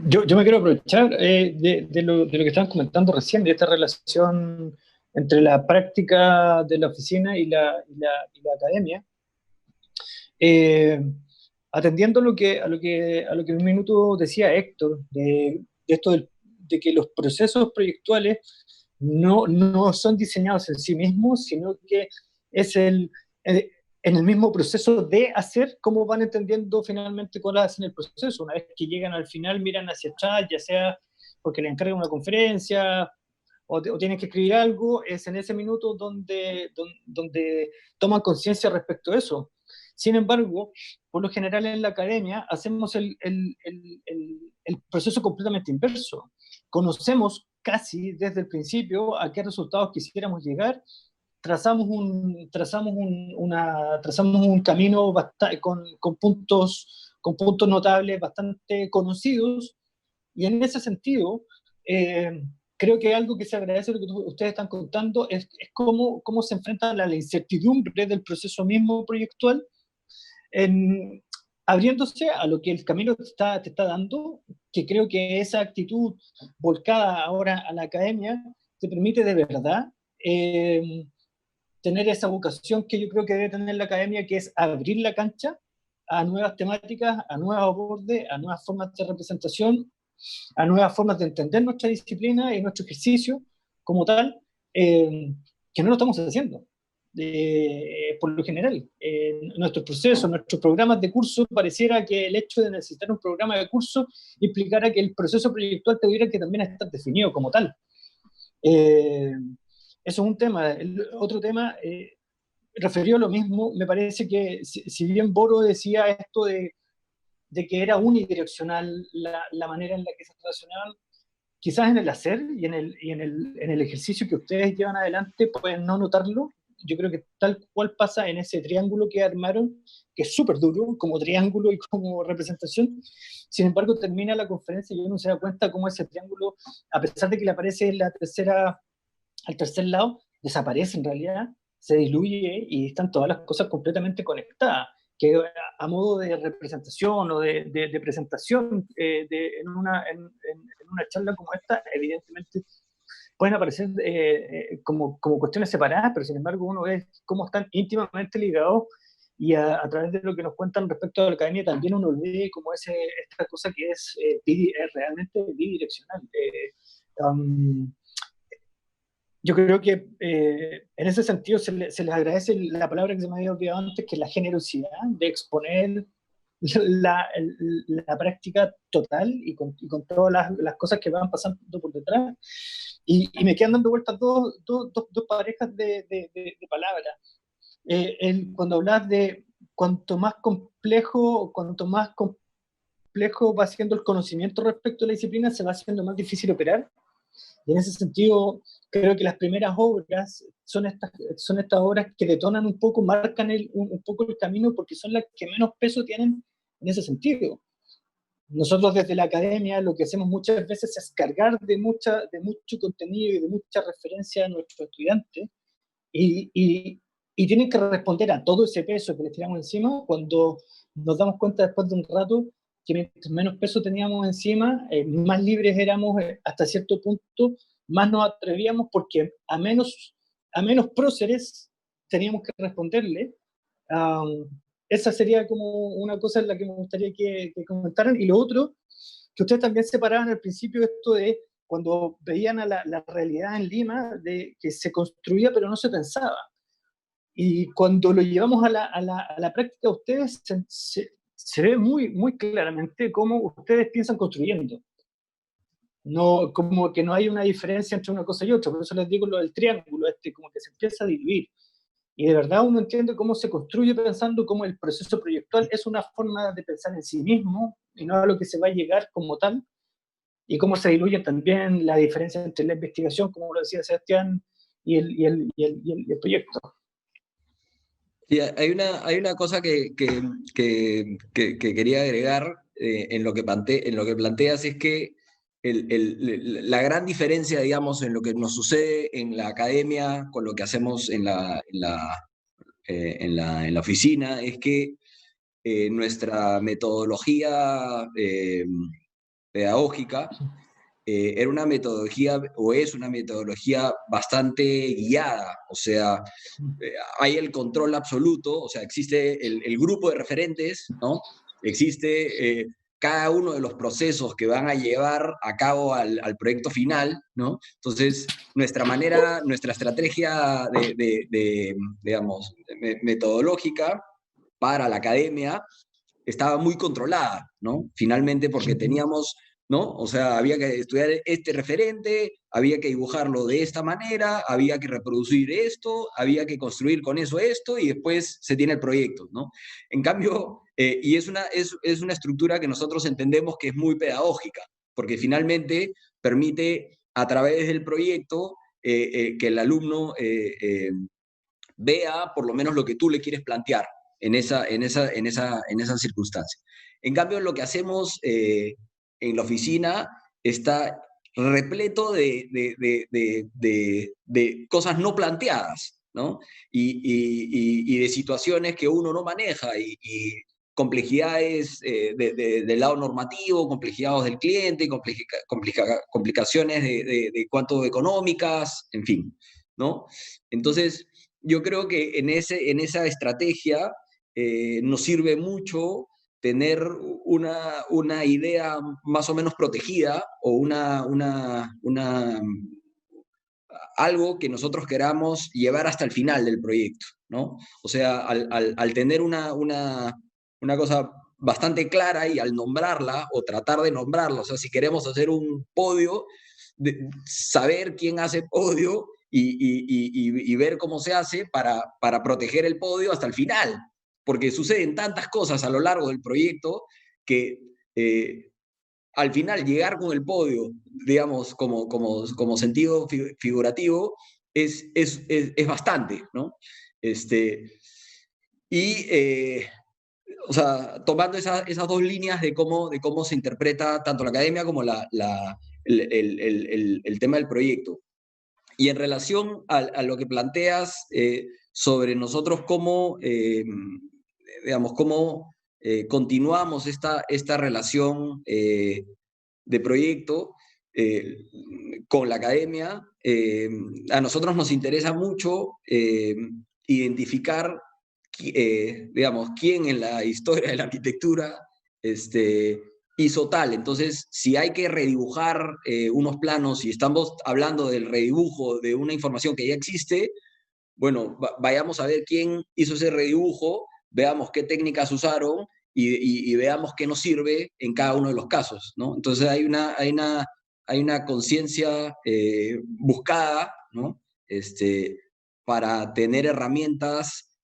Yo me quiero aprovechar de lo que estaban comentando recién, de esta relación entre la práctica de la oficina y la academia. Atendiendo a lo que en un minuto decía Héctor, de esto de que los procesos proyectuales no son diseñados en sí mismos, sino que es en el mismo proceso de hacer cómo van entendiendo finalmente cuál hacen el proceso. Una vez que llegan al final, miran hacia atrás, ya sea porque le encargan una conferencia o tienen que escribir algo, es en ese minuto donde toman conciencia respecto a eso. Sin embargo, por lo general en la academia hacemos el proceso completamente inverso. Conocemos casi desde el principio a qué resultados quisiéramos llegar, trazamos un camino con puntos notables bastante conocidos, y en ese sentido creo que algo que se agradece lo que ustedes están contando es cómo se enfrentan a la incertidumbre del proceso mismo proyectual, abriéndose a lo que el camino te está dando, que creo que esa actitud volcada ahora a la academia te permite de verdad tener esa vocación que yo creo que debe tener la academia, que es abrir la cancha a nuevas temáticas, a nuevos abordes, a nuevas formas de representación, a nuevas formas de entender nuestra disciplina y nuestro ejercicio como tal, que no lo estamos haciendo. por lo general. Nuestros procesos, nuestros programas de curso, pareciera que el hecho de necesitar un programa de curso implicara que el proceso proyectual tuviera que también estar definido como tal. Eso es un tema. El otro tema, referido a lo mismo, me parece que si bien Boro decía esto de que era unidireccional la manera en la que se relacionaban, quizás en el hacer y en el ejercicio que ustedes llevan adelante pueden no notarlo. Yo creo que tal cual pasa en ese triángulo que armaron, que es súper duro como triángulo y como representación. Sin embargo, termina la conferencia y uno se da cuenta cómo ese triángulo, a pesar de que le aparece al tercer lado, desaparece en realidad, se diluye y están todas las cosas completamente conectadas, que a modo de representación o de presentación en una charla como esta, evidentemente pueden aparecer como cuestiones separadas, pero sin embargo uno ve cómo están íntimamente ligados, y a través de lo que nos cuentan respecto a la academia también uno ve como esta cosa que es realmente bidireccional. Yo creo que en ese sentido se les agradece la palabra que se me había olvidado antes, que es la generosidad de exponer la práctica total y con todas las cosas que van pasando por detrás. Y me quedan dando vueltas dos parejas de palabras. Cuando hablas de cuanto más complejo va siendo el conocimiento respecto a la disciplina, se va haciendo más difícil operar. Y en ese sentido, creo que las primeras obras son estas obras que detonan un poco, marcan un poco el camino, porque son las que menos peso tienen en ese sentido. Nosotros desde la academia lo que hacemos muchas veces es cargar de mucho contenido y de mucha referencia a nuestros estudiantes, y tienen que responder a todo ese peso que les tiramos encima, cuando nos damos cuenta después de un rato que mientras menos peso teníamos encima, más libres éramos hasta cierto punto, más nos atrevíamos, porque a menos próceres teníamos que responderle. Esa sería como una cosa en la que me gustaría que comentaran. Y lo otro, que ustedes también separaban al principio esto de cuando veían a la realidad en Lima, de que se construía pero no se pensaba. Y cuando lo llevamos a la práctica, ustedes se ve muy, muy claramente cómo ustedes piensan construyendo. No, como que no hay una diferencia entre una cosa y otra. Por eso les digo lo del triángulo, como que se empieza a diluir. Y de verdad uno entiende cómo se construye pensando cómo el proceso proyectual es una forma de pensar en sí mismo y no a lo que se va a llegar como tal, y cómo se diluye también la diferencia entre la investigación, como lo decía Sebastián, y el proyecto. Sí, hay una cosa que quería agregar en lo que planteas, es que la gran diferencia, digamos, en lo que nos sucede en la academia con lo que hacemos en la oficina, es que nuestra metodología pedagógica era una metodología, o es una metodología bastante guiada. O sea, hay el control absoluto, o sea, existe el grupo de referentes, ¿no? Existe cada uno de los procesos que van a llevar a cabo al proyecto final, ¿no? Entonces, nuestra estrategia digamos, metodológica para la academia estaba muy controlada, ¿no? Finalmente, porque teníamos, ¿no? O sea, había que estudiar este referente, había que dibujarlo de esta manera, había que reproducir esto, había que construir con eso esto, y después se tiene el proyecto, ¿no? En cambio, y es una estructura que nosotros entendemos que es muy pedagógica, porque finalmente permite, a través del proyecto, que el alumno vea por lo menos lo que tú le quieres plantear en esa circunstancia. En cambio, lo que hacemos en la oficina está repleto de cosas no planteadas, ¿no? Y de situaciones que uno no maneja, y complejidades del lado normativo, complejidades del cliente, complicaciones de cuanto económicas, en fin, ¿no? Entonces, yo creo que en esa estrategia nos sirve mucho tener una idea más o menos protegida, o algo que nosotros queramos llevar hasta el final del proyecto, ¿no? O sea, al tener una cosa bastante clara y al nombrarla o tratar de nombrarla, o sea, si queremos hacer un podio, saber quién hace podio y ver cómo se hace para proteger el podio hasta el final, porque suceden tantas cosas a lo largo del proyecto que al final llegar con el podio, digamos, como sentido figurativo, es bastante, ¿no? O sea, tomando esas dos líneas de cómo se interpreta tanto la academia como el tema del proyecto. Y en relación a lo que planteas sobre nosotros digamos, cómo continuamos esta relación de proyecto con la academia, a nosotros nos interesa mucho identificar, digamos, quién en la historia de la arquitectura hizo tal. Entonces, si hay que redibujar unos planos, si estamos hablando del redibujo de una información que ya existe, bueno, vayamos a ver quién hizo ese redibujo, veamos qué técnicas usaron y veamos qué nos sirve en cada uno de los casos, ¿no? Entonces hay una conciencia buscada, ¿no? Para tener herramientas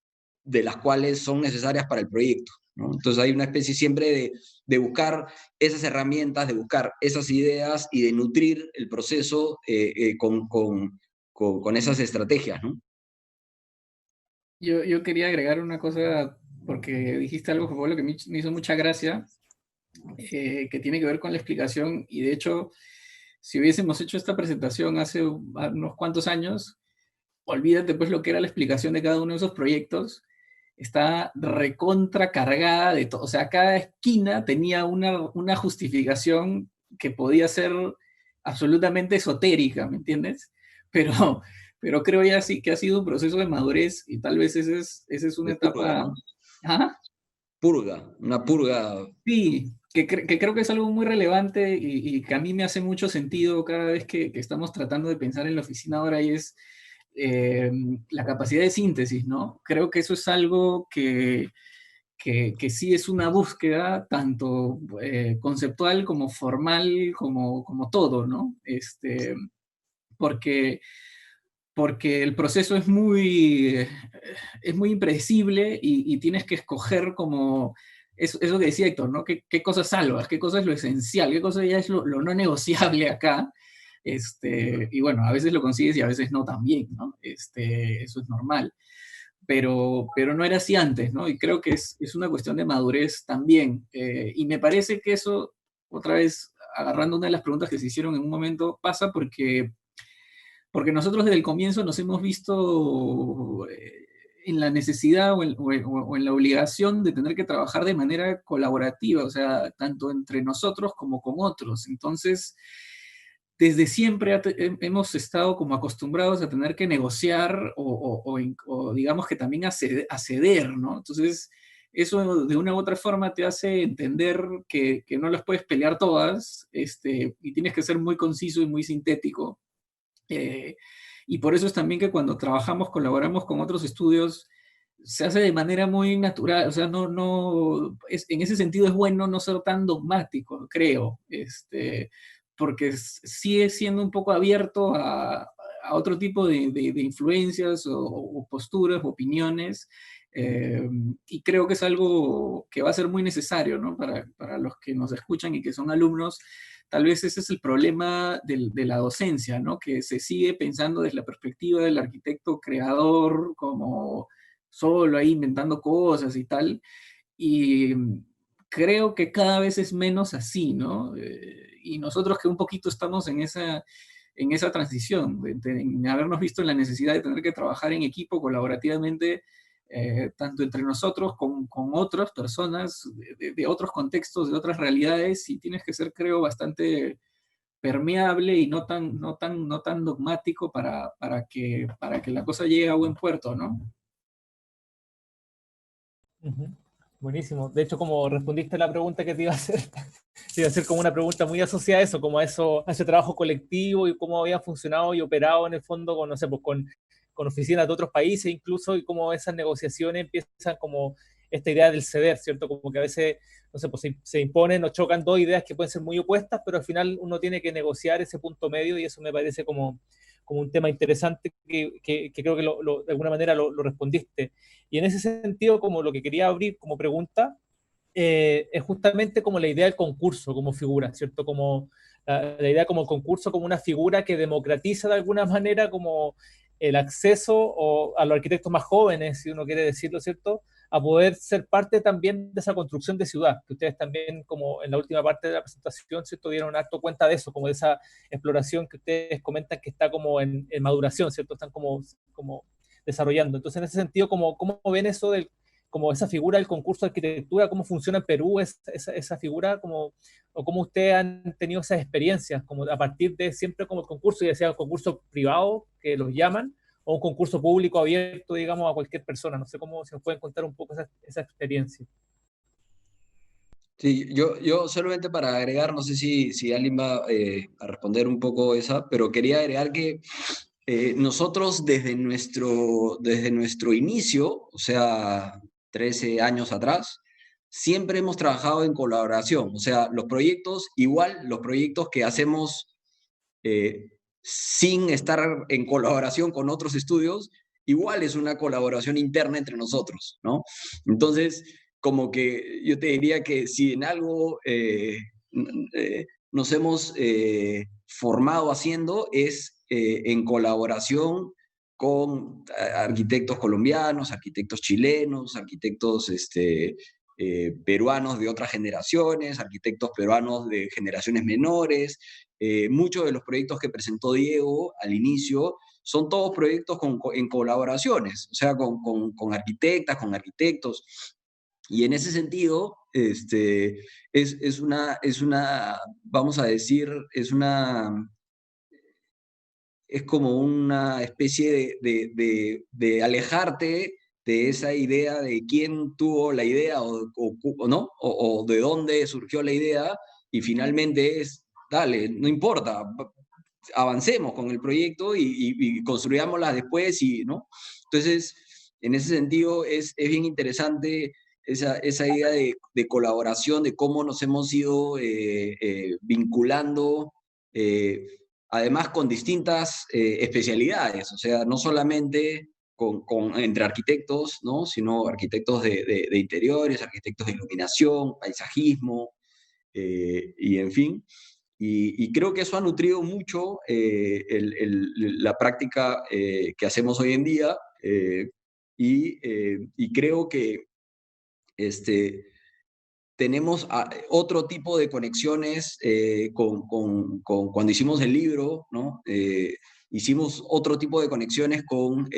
de las cuales son necesarias para el proyecto, ¿no? Entonces hay una especie siempre de buscar esas herramientas, de buscar esas ideas y de nutrir el proceso con esas estrategias, ¿no? Yo quería agregar una cosa, porque dijiste algo que fue lo que me hizo mucha gracia, que tiene que ver con la explicación, y de hecho, si hubiésemos hecho esta presentación hace unos cuantos años, olvídate pues lo que era la explicación de cada uno de esos proyectos, está recontra cargada de todo, o sea, cada esquina tenía una justificación que podía ser absolutamente esotérica, ¿me entiendes? Pero creo ya sí que ha sido un proceso de madurez y tal vez esa es una De purga, etapa... ¿no? ¿Ah? Una purga. Sí, que creo que es algo muy relevante y que a mí me hace mucho sentido cada vez que estamos tratando de pensar en la oficina ahora y es la capacidad de síntesis, ¿no? Creo que eso es algo que sí es una búsqueda tanto conceptual como formal, como todo, ¿no? Porque, porque el proceso es muy impredecible y tienes que escoger como eso que decía Héctor, ¿no? ¿Qué cosas salvas? ¿Qué cosa es lo esencial? ¿Qué cosa ya es lo no negociable acá? Y bueno, a veces lo consigues y a veces no también, ¿no? Eso es normal. Pero no era así antes, ¿no? Y creo que es una cuestión de madurez también. Y me parece que eso, otra vez, agarrando una de las preguntas que se hicieron en un momento, pasa porque nosotros desde el comienzo nos hemos visto en la necesidad o en la obligación de tener que trabajar de manera colaborativa, o sea, tanto entre nosotros como con otros. Entonces, desde siempre hemos estado como acostumbrados a tener que negociar o digamos que también a ceder, ¿no? Entonces, eso de una u otra forma te hace entender que no las puedes pelear todas y tienes que ser muy conciso y muy sintético. Y por eso es también que cuando trabajamos, colaboramos con otros estudios, se hace de manera muy natural, o sea, en ese sentido es bueno no ser tan dogmático, creo, porque sigue siendo un poco abierto a otro tipo de influencias o posturas, opiniones, y creo que es algo que va a ser muy necesario, ¿no? Para los que nos escuchan y que son alumnos. Tal vez ese es el problema de la docencia, ¿no? Que se sigue pensando desde la perspectiva del arquitecto creador como solo ahí inventando cosas y tal. Y creo que cada vez es menos así, ¿no? Y nosotros que un poquito estamos en esa transición, en habernos visto en la necesidad de tener que trabajar en equipo colaborativamente, tanto entre nosotros con otras personas de otros contextos, de otras realidades, y tienes que ser, creo, bastante permeable y no tan dogmático para que la cosa llegue a buen puerto, ¿no? Buenísimo. De hecho, como respondiste a la pregunta que te iba a hacer, te iba a hacer como una pregunta muy asociada a eso, como a eso, a ese trabajo colectivo y cómo había funcionado y operado en el fondo con, no sé, pues con oficinas de otros países incluso, y cómo esas negociaciones empiezan como esta idea del ceder, ¿cierto? Como que a veces, no sé, pues se imponen o chocan dos ideas que pueden ser muy opuestas, pero al final uno tiene que negociar ese punto medio y eso me parece como un tema interesante que creo que de alguna manera lo respondiste. Y en ese sentido, como lo que quería abrir como pregunta, es justamente como la idea del concurso como figura, ¿cierto? Como la idea como concurso como una figura que democratiza de alguna manera como el acceso a los arquitectos más jóvenes, si uno quiere decirlo, ¿cierto? A poder ser parte también de esa construcción de ciudad, que ustedes también como en la última parte de la presentación, ¿cierto? Dieron harto cuenta de eso, como de esa exploración que ustedes comentan que está como en maduración, ¿cierto? Están como desarrollando. Entonces, en ese sentido, ¿cómo ven eso del como esa figura del concurso de arquitectura, cómo funciona en Perú esa figura, como, o cómo ustedes han tenido esas experiencias, como a partir de siempre como el concurso, ya sea concurso privado, que los llaman, o un concurso público abierto, digamos, a cualquier persona. No sé cómo se nos pueden contar un poco esa experiencia. Sí, yo solamente para agregar, no sé si alguien va a responder un poco esa, pero quería agregar que nosotros desde nuestro inicio, o sea, 13 años atrás, siempre hemos trabajado en colaboración. O sea, los proyectos, igual los proyectos que hacemos eh, sin estar en colaboración con otros estudios, igual es una colaboración interna entre nosotros, ¿no? Entonces, como que yo te diría que si en algo nos hemos formado haciendo es en colaboración con arquitectos colombianos, arquitectos chilenos, arquitectos peruanos de otras generaciones, arquitectos peruanos de generaciones menores. Muchos de los proyectos que presentó Diego al inicio son todos proyectos en colaboraciones, o sea, con arquitectas, con arquitectos. Y en ese sentido, vamos a decir, es como una especie de alejarte de esa idea de quién tuvo la idea o no, o de dónde surgió la idea, y finalmente es, dale, no importa, avancemos con el proyecto y construyámosla después, ¿no? Entonces, en ese sentido, es bien interesante esa idea de colaboración, de cómo nos hemos ido vinculando, eh, además con distintas especialidades, o sea, no solamente entre arquitectos, ¿no? Sino arquitectos de interiores, arquitectos de iluminación, paisajismo, y en fin. Y creo que eso ha nutrido mucho la práctica que hacemos hoy en día, y creo que tenemos otro tipo de conexiones cuando hicimos el libro, ¿no? Hicimos otro tipo de conexiones con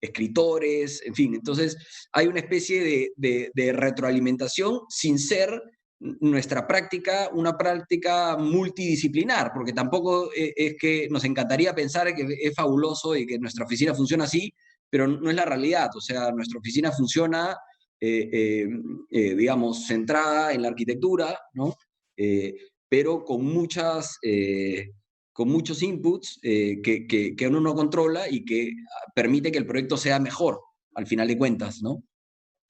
escritores, en fin. Entonces, hay una especie de retroalimentación sin ser nuestra práctica una práctica multidisciplinar, porque tampoco es que nos encantaría pensar que es fabuloso y que nuestra oficina funciona así, pero no es la realidad. O sea, nuestra oficina funciona digamos, centrada en la arquitectura, ¿no? Pero con muchos inputs que uno no controla y que permite que el proyecto sea mejor, al final de cuentas, ¿no?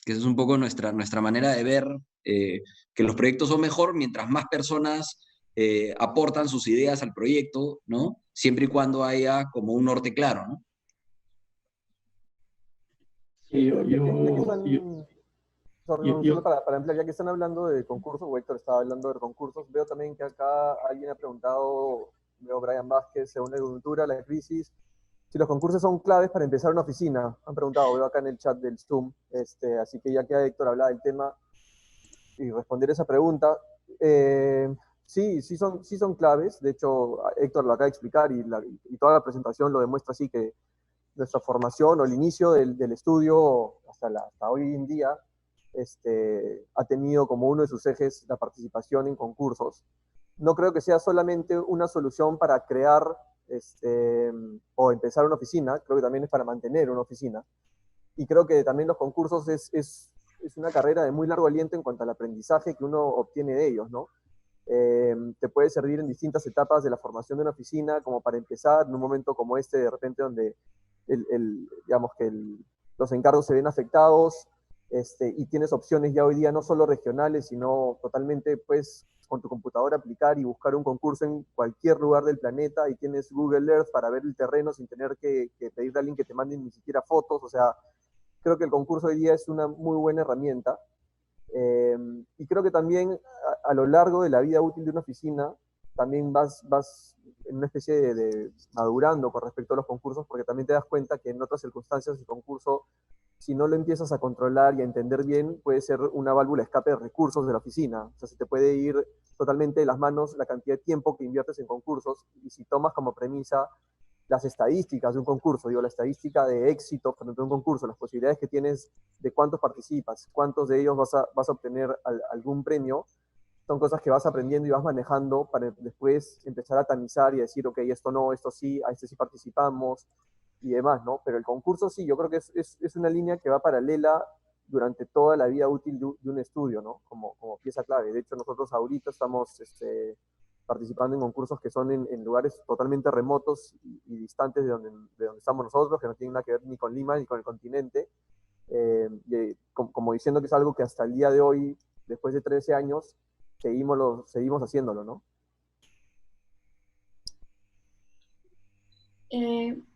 Que esa es un poco nuestra manera de ver que los proyectos son mejor mientras más personas aportan sus ideas al proyecto, ¿no? Siempre y cuando haya como un norte claro, ¿no? Sí, Ya que están, sorry, yo- no, solo yo- para ampliar, ya que están hablando de concursos, o Héctor estaba hablando de concursos, veo también que acá alguien ha preguntado, veo Brian Vázquez, según la coyuntura, la crisis, si los concursos son claves para empezar una oficina. Han preguntado, veo acá en el chat del Zoom, así que ya que Héctor hablaba del tema y responder esa pregunta, sí, sí son claves. De hecho, Héctor lo acaba de explicar y toda la presentación lo demuestra así, que nuestra formación o el inicio del estudio hasta hoy en día ha tenido como uno de sus ejes la participación en concursos. No creo que sea solamente una solución para crear o empezar una oficina, creo que también es para mantener una oficina. Y creo que también los concursos es es una carrera de muy largo aliento en cuanto al aprendizaje que uno obtiene de ellos, ¿no? Te puede servir en distintas etapas de la formación de una oficina, como para empezar, en un momento como este, de repente donde digamos que los encargos se ven afectados, y tienes opciones ya hoy día no solo regionales, sino totalmente, pues, con tu computadora aplicar y buscar un concurso en cualquier lugar del planeta, y tienes Google Earth para ver el terreno sin tener que pedirle a alguien que te mande ni siquiera fotos. O sea, creo que el concurso hoy día es una muy buena herramienta. Y creo que también a lo largo de la vida útil de una oficina, también vas en una especie de madurando con respecto a los concursos, porque también te das cuenta que en otras circunstancias el concurso, si no lo empiezas a controlar y a entender bien, puede ser una válvula de escape de recursos de la oficina. O sea, se te puede ir totalmente de las manos la cantidad de tiempo que inviertes en concursos, y si tomas como premisa las estadísticas de un concurso, digo, la estadística de éxito frente a un concurso, las posibilidades que tienes de cuántos participas, cuántos de ellos vas a obtener algún premio, son cosas que vas aprendiendo y vas manejando para después empezar a tamizar y decir, ok, esto no, esto sí, a este sí participamos y demás, ¿no? Pero el concurso sí, yo creo que es una línea que va paralela durante toda la vida útil de un estudio, ¿no? Como pieza clave. De hecho, nosotros ahorita estamos participando en concursos que son en lugares totalmente remotos y distantes de donde estamos nosotros, que no tienen nada que ver ni con Lima ni con el continente, como diciendo que es algo que hasta el día de hoy, después de 13 años, seguimos haciéndolo, ¿no?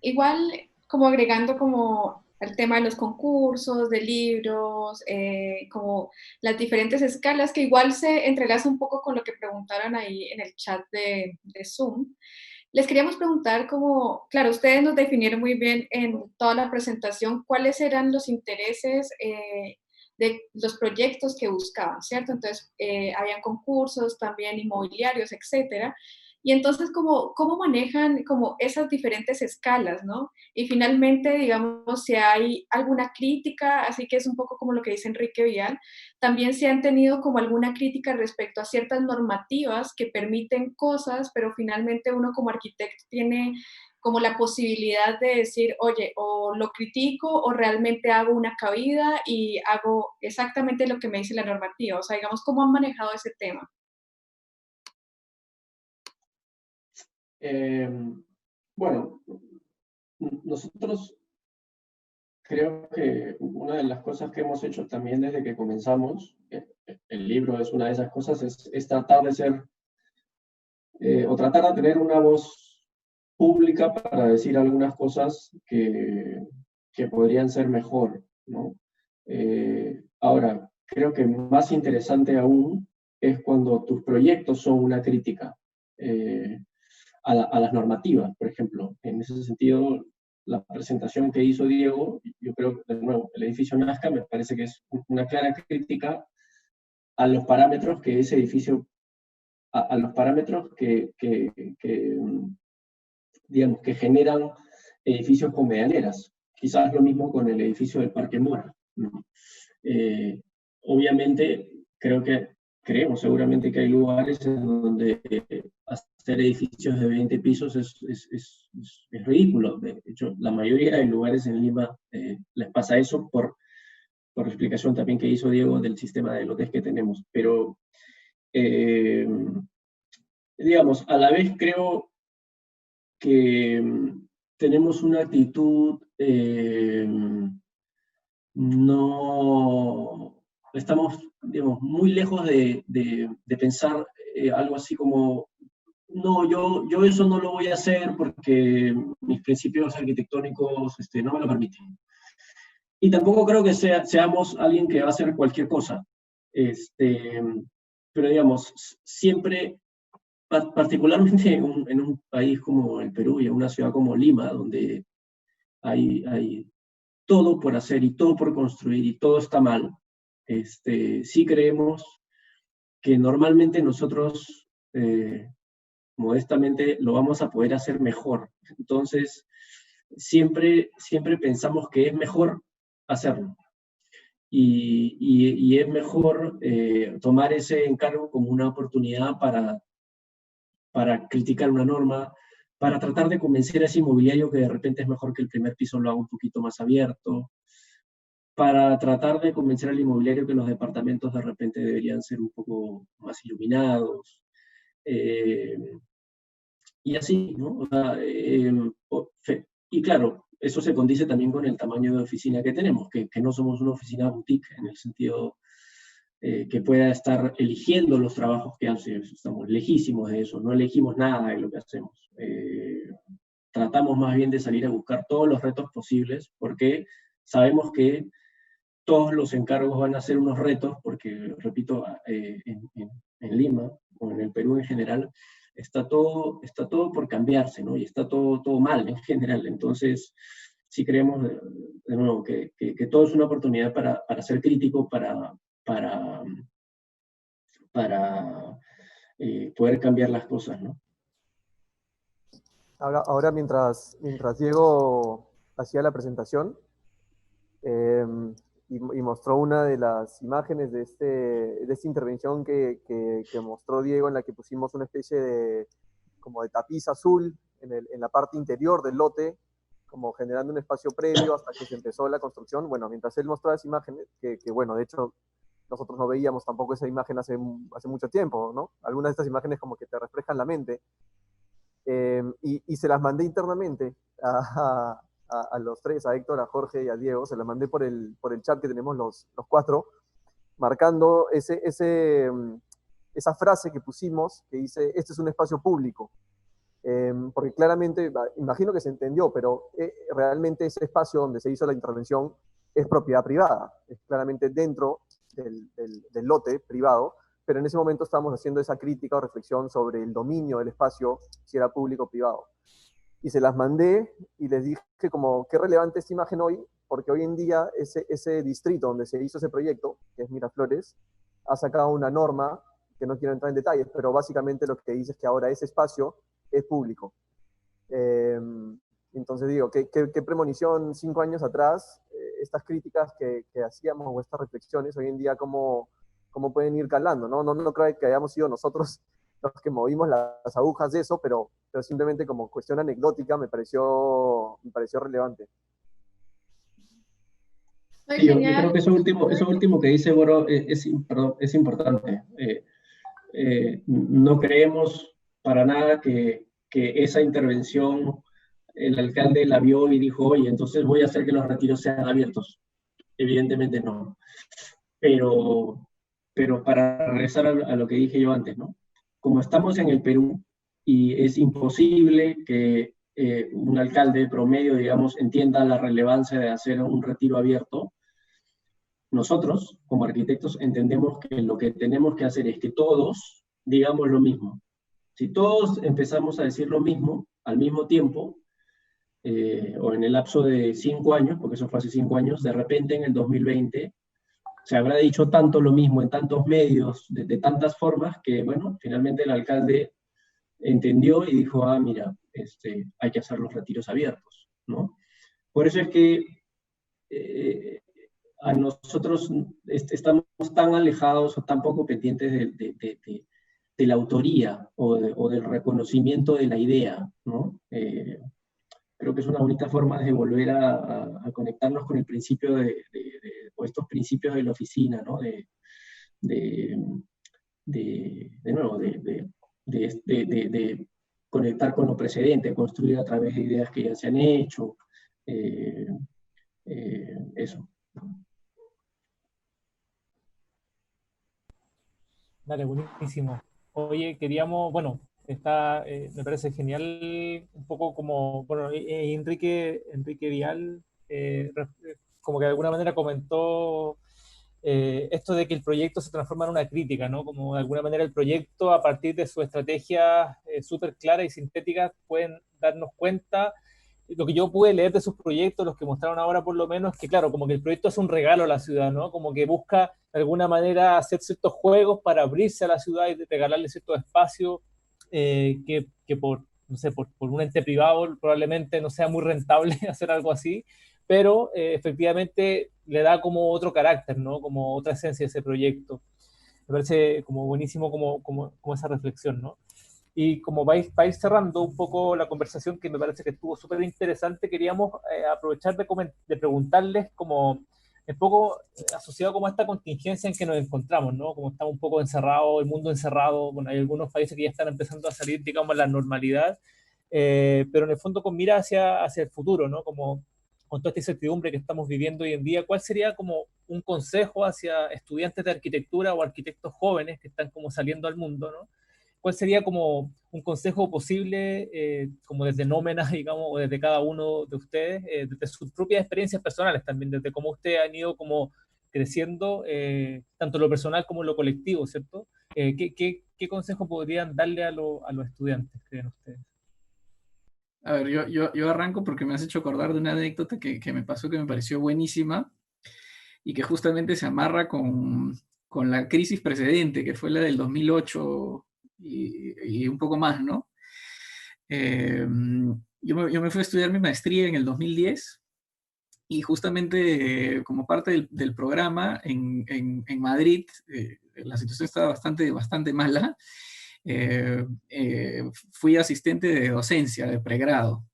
Igual, como agregando como el tema de los concursos, de libros, como las diferentes escalas, que igual se entrelaza un poco con lo que preguntaron ahí en el chat de Zoom. Les queríamos preguntar como, claro, ustedes nos definieron muy bien en toda la presentación cuáles eran los intereses de los proyectos que buscaban, ¿cierto? Entonces, habían concursos también inmobiliarios, etcétera. Y entonces, ¿cómo manejan como esas diferentes escalas, ¿no? Y finalmente, digamos, si hay alguna crítica, así que es un poco como lo que dice Enrique Vial, también si han tenido como alguna crítica respecto a ciertas normativas que permiten cosas, pero finalmente uno como arquitecto tiene como la posibilidad de decir, oye, o lo critico o realmente hago una cabida y hago exactamente lo que me dice la normativa. O sea, digamos, ¿cómo han manejado ese tema? Bueno, nosotros creo que una de las cosas que hemos hecho también desde que comenzamos, el libro es una de esas cosas, es tratar de ser, o tratar de tener una voz pública para decir algunas cosas que podrían ser mejor, ¿no? Ahora, creo que más interesante aún es cuando tus proyectos son una crítica a las normativas, por ejemplo. En ese sentido, la presentación que hizo Diego, yo creo que, de nuevo, el edificio Nazca me parece que es una clara crítica a los parámetros que ese edificio, a los parámetros digamos, que generan edificios con medianeras. Quizás lo mismo con el edificio del Parque Mora, ¿no? Obviamente, creemos seguramente que hay lugares en donde hacer edificios de 20 pisos es ridículo. De hecho, la mayoría de lugares en Lima les pasa eso por la explicación también que hizo Diego del sistema de lotes que tenemos. Pero, digamos, a la vez creo que tenemos una actitud, no estamos, digamos, muy lejos de pensar algo así como, no, yo eso no lo voy a hacer porque mis principios arquitectónicos no me lo permiten. Y tampoco creo que seamos alguien que va a hacer cualquier cosa. Pero digamos, siempre, particularmente en un país como el Perú y en una ciudad como Lima, donde hay todo por hacer y todo por construir y todo está mal, sí creemos que normalmente nosotros modestamente lo vamos a poder hacer mejor. Entonces, siempre pensamos que es mejor hacerlo. Y es mejor tomar ese encargo como una oportunidad para criticar una norma, para tratar de convencer a ese inmobiliario que de repente es mejor que el primer piso lo haga un poquito más abierto, para tratar de convencer al inmobiliario que los departamentos de repente deberían ser un poco más iluminados, y así, ¿no? O sea, y claro, eso se condice también con el tamaño de oficina que tenemos, que no somos una oficina boutique en el sentido que pueda estar eligiendo los trabajos que hacemos. Estamos lejísimos de eso, no elegimos nada de lo que hacemos. Tratamos más bien de salir a buscar todos los retos posibles, porque sabemos que todos los encargos van a ser unos retos, porque, repito, en Lima, o en el Perú en general, está todo por cambiarse, ¿no? Y está todo mal en general. Entonces, sí creemos, de nuevo, que todo es una oportunidad para ser crítico, para poder cambiar las cosas, ¿no? Ahora mientras Diego hacía la presentación, y mostró una de las imágenes de esta intervención que mostró Diego, en la que pusimos una especie de como de tapiz azul en la parte interior del lote, como generando un espacio previo hasta que se empezó la construcción. Bueno, mientras él mostraba esa imagen, que bueno, de hecho nosotros no veíamos tampoco esa imagen hace mucho tiempo, ¿no? Algunas de estas imágenes como que te reflejan la mente, y se las mandé internamente a los tres, a Héctor, a Jorge y a Diego. Se las mandé por el chat que tenemos los cuatro, marcando esa frase que pusimos, que dice: este es un espacio público. Porque claramente, imagino que se entendió, pero realmente ese espacio donde se hizo la intervención es propiedad privada, es claramente dentro del lote privado, pero en ese momento estábamos haciendo esa crítica o reflexión sobre el dominio del espacio, si era público o privado. Y se las mandé y les dije como, qué relevante esta imagen hoy, porque hoy en día ese distrito donde se hizo ese proyecto, que es Miraflores, ha sacado una norma, que no quiero entrar en detalles, pero básicamente lo que dice es que ahora ese espacio es público. Entonces digo, qué premonición 5 años atrás, estas críticas que hacíamos, o estas reflexiones, hoy en día cómo pueden ir calando, ¿no? No creo que hayamos sido nosotros los que movimos las agujas de eso, pero simplemente como cuestión anecdótica me pareció relevante. Sí, yo creo que eso último que dice Boro es importante. No creemos para nada que esa intervención el alcalde la vio y dijo: oye, entonces voy a hacer que los retiros sean abiertos. Evidentemente no. Pero para regresar a lo que dije yo antes, ¿no? Como estamos en el Perú y es imposible que un alcalde promedio, digamos, entienda la relevancia de hacer un retiro abierto, nosotros, como arquitectos, entendemos que lo que tenemos que hacer es que todos digamos lo mismo. Si todos empezamos a decir lo mismo al mismo tiempo, o en el lapso de 5 años, porque eso fue hace 5 años, de repente en el 2020 se habrá dicho tanto lo mismo en tantos medios, de tantas formas, que bueno, finalmente el alcalde entendió y dijo: ah, mira, hay que hacer los retiros abiertos, ¿no? Por eso es que a nosotros estamos tan alejados o tan poco pendientes de la autoría o del reconocimiento de la idea, ¿no? Creo que es una bonita forma de volver a conectarnos con el principio o estos principios de la oficina, ¿no? De nuevo, de conectar con lo precedente, construir a través de ideas que ya se han hecho, eso. Dale, buenísimo. Oye, queríamos, bueno, me parece genial, un poco como, bueno, Enrique Vial, como que de alguna manera comentó esto de que el proyecto se transforma en una crítica, ¿no? Como de alguna manera el proyecto, a partir de su estrategia súper clara y sintética, pueden darnos cuenta. Lo que yo pude leer de sus proyectos, los que mostraron ahora por lo menos, que claro, como que el proyecto es un regalo a la ciudad, ¿no? Como que busca de alguna manera hacer ciertos juegos para abrirse a la ciudad y regalarle ciertos espacios que por, no sé, por un ente privado probablemente no sea muy rentable hacer algo así, pero efectivamente le da como otro carácter, ¿no? Como otra esencia a ese proyecto. Me parece como buenísimo como esa reflexión, ¿no? Y como vais cerrando un poco la conversación, que me parece que estuvo súper interesante, queríamos aprovechar de preguntarles como un poco asociado como a esta contingencia en que nos encontramos, ¿no? Como estamos un poco encerrados, el mundo encerrado, bueno, hay algunos países que ya están empezando a salir, digamos, a la normalidad, pero en el fondo con mira hacia el futuro, ¿no? Como con toda esta incertidumbre que estamos viviendo hoy en día, ¿cuál sería como un consejo hacia estudiantes de arquitectura o arquitectos jóvenes que están como saliendo al mundo, ¿no? ¿Cuál sería como un consejo posible, como desde Nómena, digamos, o desde cada uno de ustedes, desde sus propias experiencias personales también, desde cómo ustedes han ido como creciendo, tanto lo personal como lo colectivo, ¿cierto? ¿Qué consejo podrían darle a los estudiantes, creen ustedes? A ver, yo arranco porque me has hecho acordar de una anécdota que me pasó que me pareció buenísima y que justamente se amarra con la crisis precedente, que fue la del 2008 y un poco más, ¿no? Yo me fui a estudiar mi maestría en el 2010 y justamente como parte del programa en Madrid, la situación estaba bastante mala. Fui asistente de docencia de pregrado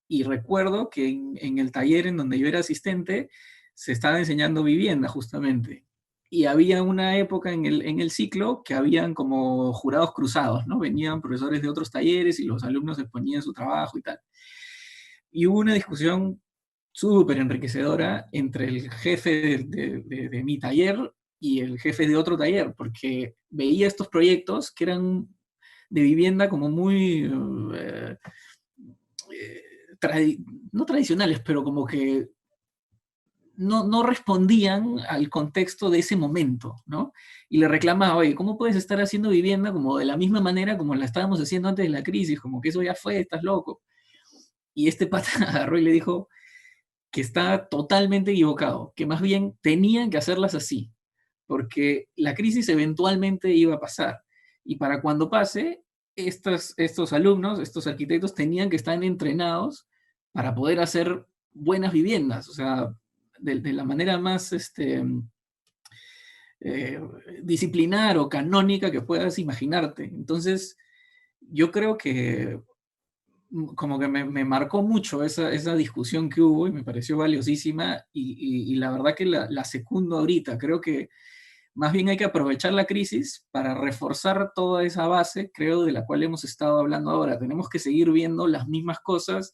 y recuerdo que en el taller en donde yo era asistente se estaba enseñando vivienda justamente. Y había una época en el ciclo que habían como jurados cruzados, ¿no? Venían profesores de otros talleres y los alumnos exponían su trabajo y tal. Y hubo una discusión súper enriquecedora entre el jefe de mi taller y el jefe de otro taller, porque veía estos proyectos que eran de vivienda como muy, no tradicionales, pero como que no respondían al contexto de ese momento, ¿no? Y le reclamaba, oye, ¿cómo puedes estar haciendo vivienda como de la misma manera como la estábamos haciendo antes de la crisis? Como que eso ya fue, estás loco. Y este pata agarró y le dijo que está totalmente equivocado, que más bien tenían que hacerlas así, porque la crisis eventualmente iba a pasar. Y para cuando pase, estos alumnos, estos arquitectos, tenían que estar entrenados para poder hacer buenas viviendas, o sea, de la manera más disciplinar o canónica que puedas imaginarte. Entonces, yo creo que como que me marcó mucho esa discusión que hubo y me pareció valiosísima y la verdad que la secundo ahorita. Creo que más bien hay que aprovechar la crisis para reforzar toda esa base, creo, de la cual hemos estado hablando ahora. Tenemos que seguir viendo las mismas cosas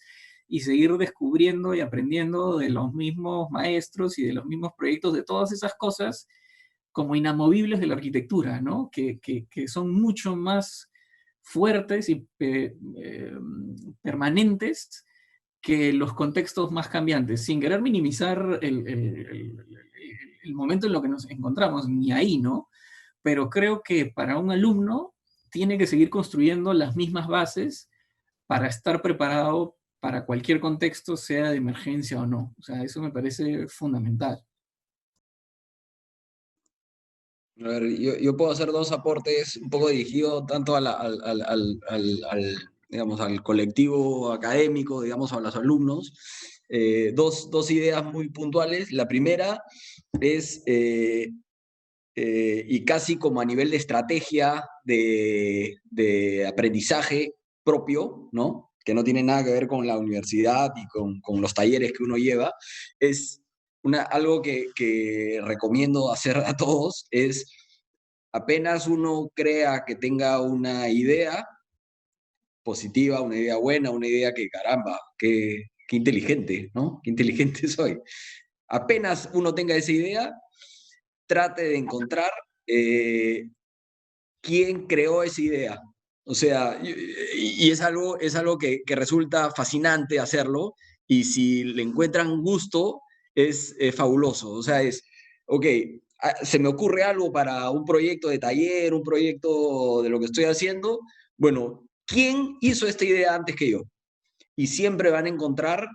y seguir descubriendo y aprendiendo de los mismos maestros y de los mismos proyectos, de todas esas cosas como inamovibles de la arquitectura, ¿no? Que son mucho más fuertes y permanentes que los contextos más cambiantes, sin querer minimizar el momento en lo que nos encontramos, ni ahí, ¿no? Pero creo que para un alumno tiene que seguir construyendo las mismas bases para estar preparado para cualquier contexto, sea de emergencia o no. O sea, eso me parece fundamental. A ver, yo puedo hacer dos aportes un poco dirigidos tanto digamos, al colectivo académico, digamos, a los alumnos. Dos ideas muy puntuales. La primera es, y casi como a nivel de estrategia de aprendizaje propio, ¿no? Que no tiene nada que ver con la universidad y con los talleres que uno lleva, es algo que recomiendo hacer a todos, es apenas uno crea que tenga una idea positiva, una idea buena, una idea que caramba, qué inteligente, ¿no? Qué inteligente soy. Apenas uno tenga esa idea, trate de encontrar quién creó esa idea. O sea, y es algo que resulta fascinante hacerlo, y si le encuentran gusto, es fabuloso. O sea, ok, se me ocurre algo para un proyecto de taller, un proyecto de lo que estoy haciendo. Bueno, ¿quién hizo esta idea antes que yo? Y siempre van a encontrar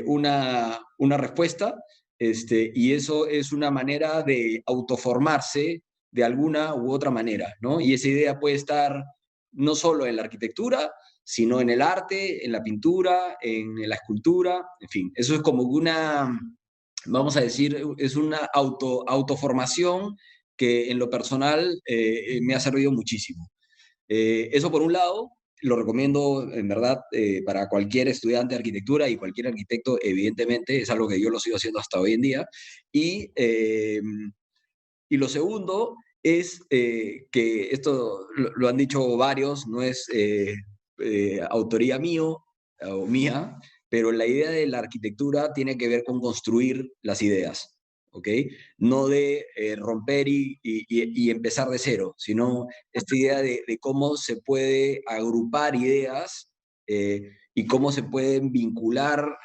una respuesta, y eso es una manera de autoformarse de alguna u otra manera, ¿no? Y esa idea puede estar no solo en la arquitectura, sino en el arte, en la pintura, en la escultura, en fin. Eso es como una, vamos a decir, es una autoformación que en lo personal me ha servido muchísimo. Eso por un lado. lo recomiendo en verdad para cualquier estudiante de arquitectura y cualquier arquitecto, evidentemente, es algo que yo lo sigo haciendo hasta hoy en día. Y lo segundo es que esto lo han dicho varios, no es autoría mío o mía, pero la idea de la arquitectura tiene que ver con construir las ideas, ¿ok? No de romper y empezar de cero, sino esta idea de cómo se puede agrupar ideas y cómo se pueden vincular,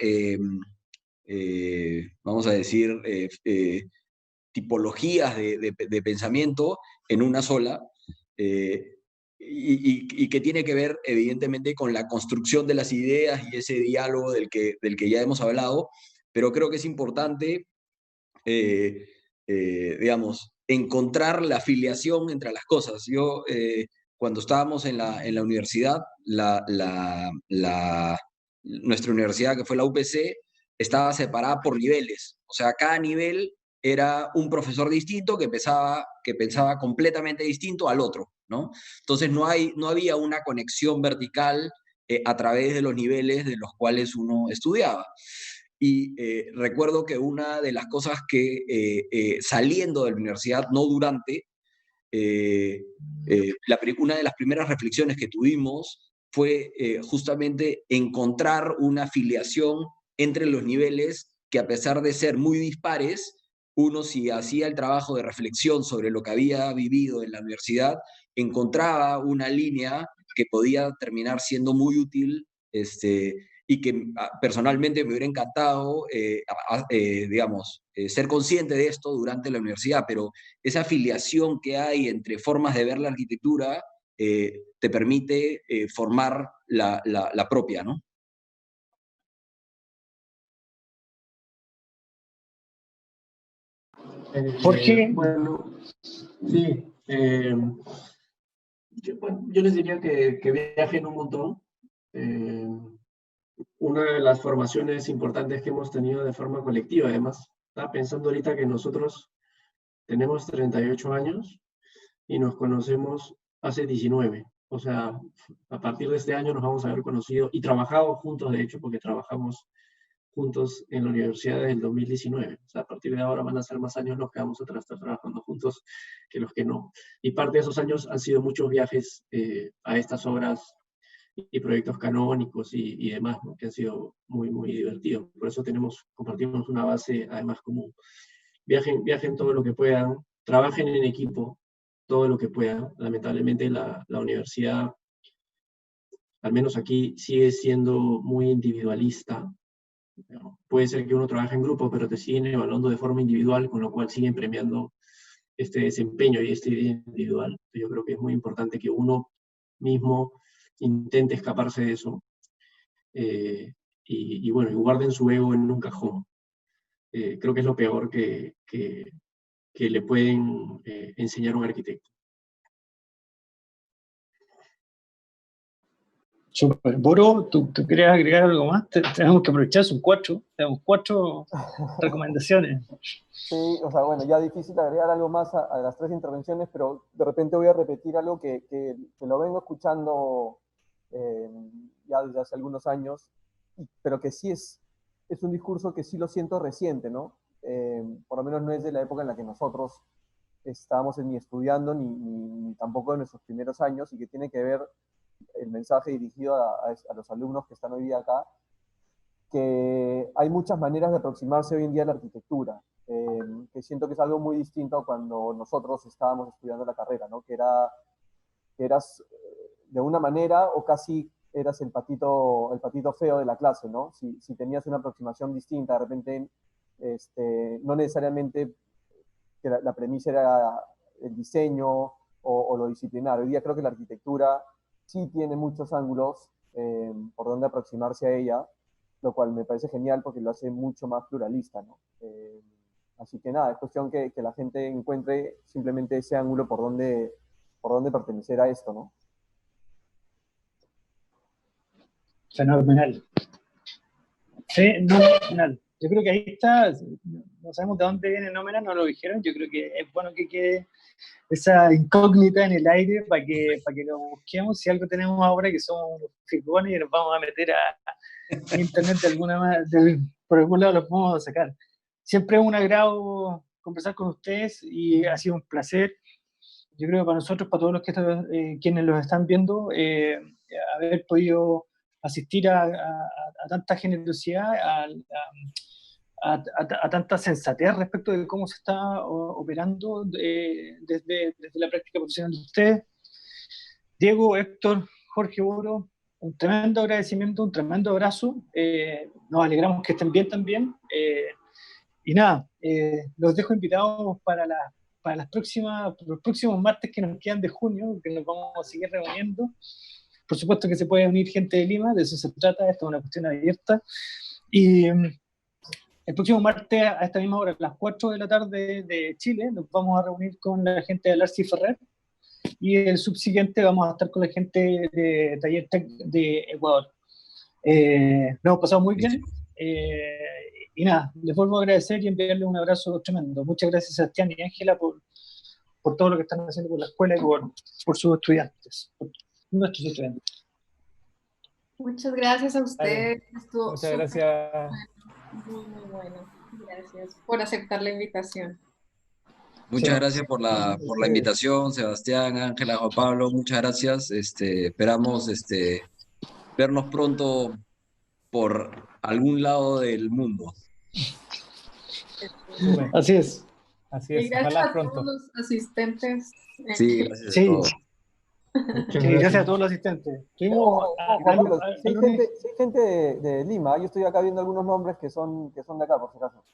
vamos a decir, tipologías de pensamiento en una sola, eh, y que tiene que ver evidentemente con la construcción de las ideas y ese diálogo del que ya hemos hablado, pero creo que es importante, digamos, encontrar la afiliación entre las cosas. Yo, cuando estábamos en la universidad, nuestra universidad, que fue la UPC, estaba separada por niveles. O sea, cada nivel era un profesor distinto que pensaba completamente distinto al otro, ¿no? Entonces no había una conexión vertical a través de los niveles de los cuales uno estudiaba. Y recuerdo que una de las cosas que saliendo de la universidad, no durante, una de las primeras reflexiones que tuvimos fue justamente encontrar una afiliación entre los niveles que, a pesar de ser muy dispares, uno, si hacía el trabajo de reflexión sobre lo que había vivido en la universidad, encontraba una línea que podía terminar siendo muy útil, y que personalmente me hubiera encantado, digamos, ser consciente de esto durante la universidad, pero esa afiliación que hay entre formas de ver la arquitectura te permite formar la propia, ¿no? Jorge. Bueno, sí. Yo les diría que viajen un montón. Una de las formaciones importantes que hemos tenido de forma colectiva, además, estaba pensando ahorita que nosotros tenemos 38 años y nos conocemos hace 19. O sea, a partir de este año nos vamos a haber conocido y trabajado juntos, de hecho, porque trabajamos juntos en la universidad desde el 2019. O sea, a partir de ahora van a ser más años los que vamos a estar trabajando juntos que los que no. Y parte de esos años han sido muchos viajes a estas obras y proyectos canónicos y demás, ¿no? Que han sido muy, muy divertidos. Por eso compartimos una base, además, común. Viajen todo lo que puedan, trabajen en equipo todo lo que puedan. Lamentablemente la universidad, al menos aquí, sigue siendo muy individualista. Puede ser que uno trabaje en grupo, pero te siguen evaluando de forma individual, con lo cual siguen premiando este desempeño y este idea individual. Yo creo que es muy importante que uno mismo intente escaparse de eso y bueno, y guarden su ego en un cajón. Creo que es lo peor que le pueden enseñar a un arquitecto. Super. Boro, ¿tú querías agregar algo más? Tenemos que aprovechar, tenemos cuatro recomendaciones. Sí, o sea, bueno, ya difícil agregar algo más a las tres intervenciones, pero de repente voy a repetir algo que lo vengo escuchando ya desde hace algunos años, pero que sí es un discurso que sí lo siento reciente, ¿no? Por lo menos no es de la época en la que nosotros estábamos ni estudiando, ni tampoco en nuestros primeros años, y que tiene que ver el mensaje dirigido a los alumnos que están hoy día acá, que hay muchas maneras de aproximarse hoy en día a la arquitectura, que siento que es algo muy distinto a cuando nosotros estábamos estudiando la carrera, ¿no? Que eras de una manera o casi eras el patito feo de la clase, ¿no? Si tenías una aproximación distinta, de repente, no necesariamente que la premisa era el diseño o lo disciplinario. Hoy día creo que la arquitectura sí tiene muchos ángulos por donde aproximarse a ella, lo cual me parece genial porque lo hace mucho más pluralista, ¿no? Así que nada, es cuestión que la gente encuentre simplemente ese ángulo por donde pertenecer a esto, ¿no? Fenomenal. Fenomenal. yo creo que ahí está, no sabemos de dónde viene Nómena, no lo dijeron, yo creo que es bueno que quede esa incógnita en el aire para que lo busquemos. Si algo tenemos ahora que somos figones y nos vamos a meter a internet de por algún lado lo podemos sacar. Siempre es un agrado conversar con ustedes y ha sido un placer. Yo creo que para nosotros, para todos los que quienes los están viendo, haber podido asistir a tanta generosidad, a tanta sensatez respecto de cómo se está operando desde la práctica profesional de ustedes. Diego, Héctor, Jorge Boro, un tremendo agradecimiento, un tremendo abrazo. Nos alegramos que estén bien también. Y nada, los dejo invitados para los próximos martes que nos quedan de junio, que nos vamos a seguir reuniendo. Por supuesto que se puede unir gente de Lima, de eso se trata, esto es una cuestión abierta. Y el próximo martes, a esta misma hora, a las 4 de la tarde de Chile, nos vamos a reunir con la gente de Larcy Ferrer, y el subsiguiente vamos a estar con la gente de Taller Tech de Ecuador. Nos hemos pasado muy bien. Y nada, les vuelvo a agradecer y enviarles un abrazo tremendo. Muchas gracias, Sebastián y Ángela, por todo lo que están haciendo por la escuela y por sus estudiantes, por nuestros estudiantes. Muchas gracias a ustedes. Muchas gracias. Muy, muy bueno. Gracias por aceptar la invitación. Muchas gracias por la invitación, Sebastián, Ángela, Juan Pablo, muchas gracias. Esperamos vernos pronto por algún lado del mundo. Así es. Así es. Y gracias Ojalá a pronto. todos los asistentes. Sí, gracias Sí. a todos. Gracias a todos los asistentes. Tuvimos Si hay gente de Lima, yo estoy acá viendo algunos nombres que son de acá, por si acaso.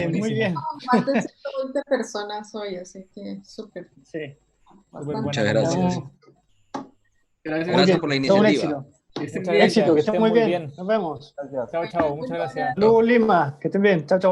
muy bien. Más de 120 personas hoy, así que súper. Sí. Muchas gracias. Gracias. Por la Un iniciativa. éxito. Muchas Éxito, que estén muy bien. bien. Nos vemos. Chao, chao. Muchas gracias. Saludos, Lima. Que estén bien. Chao, chao.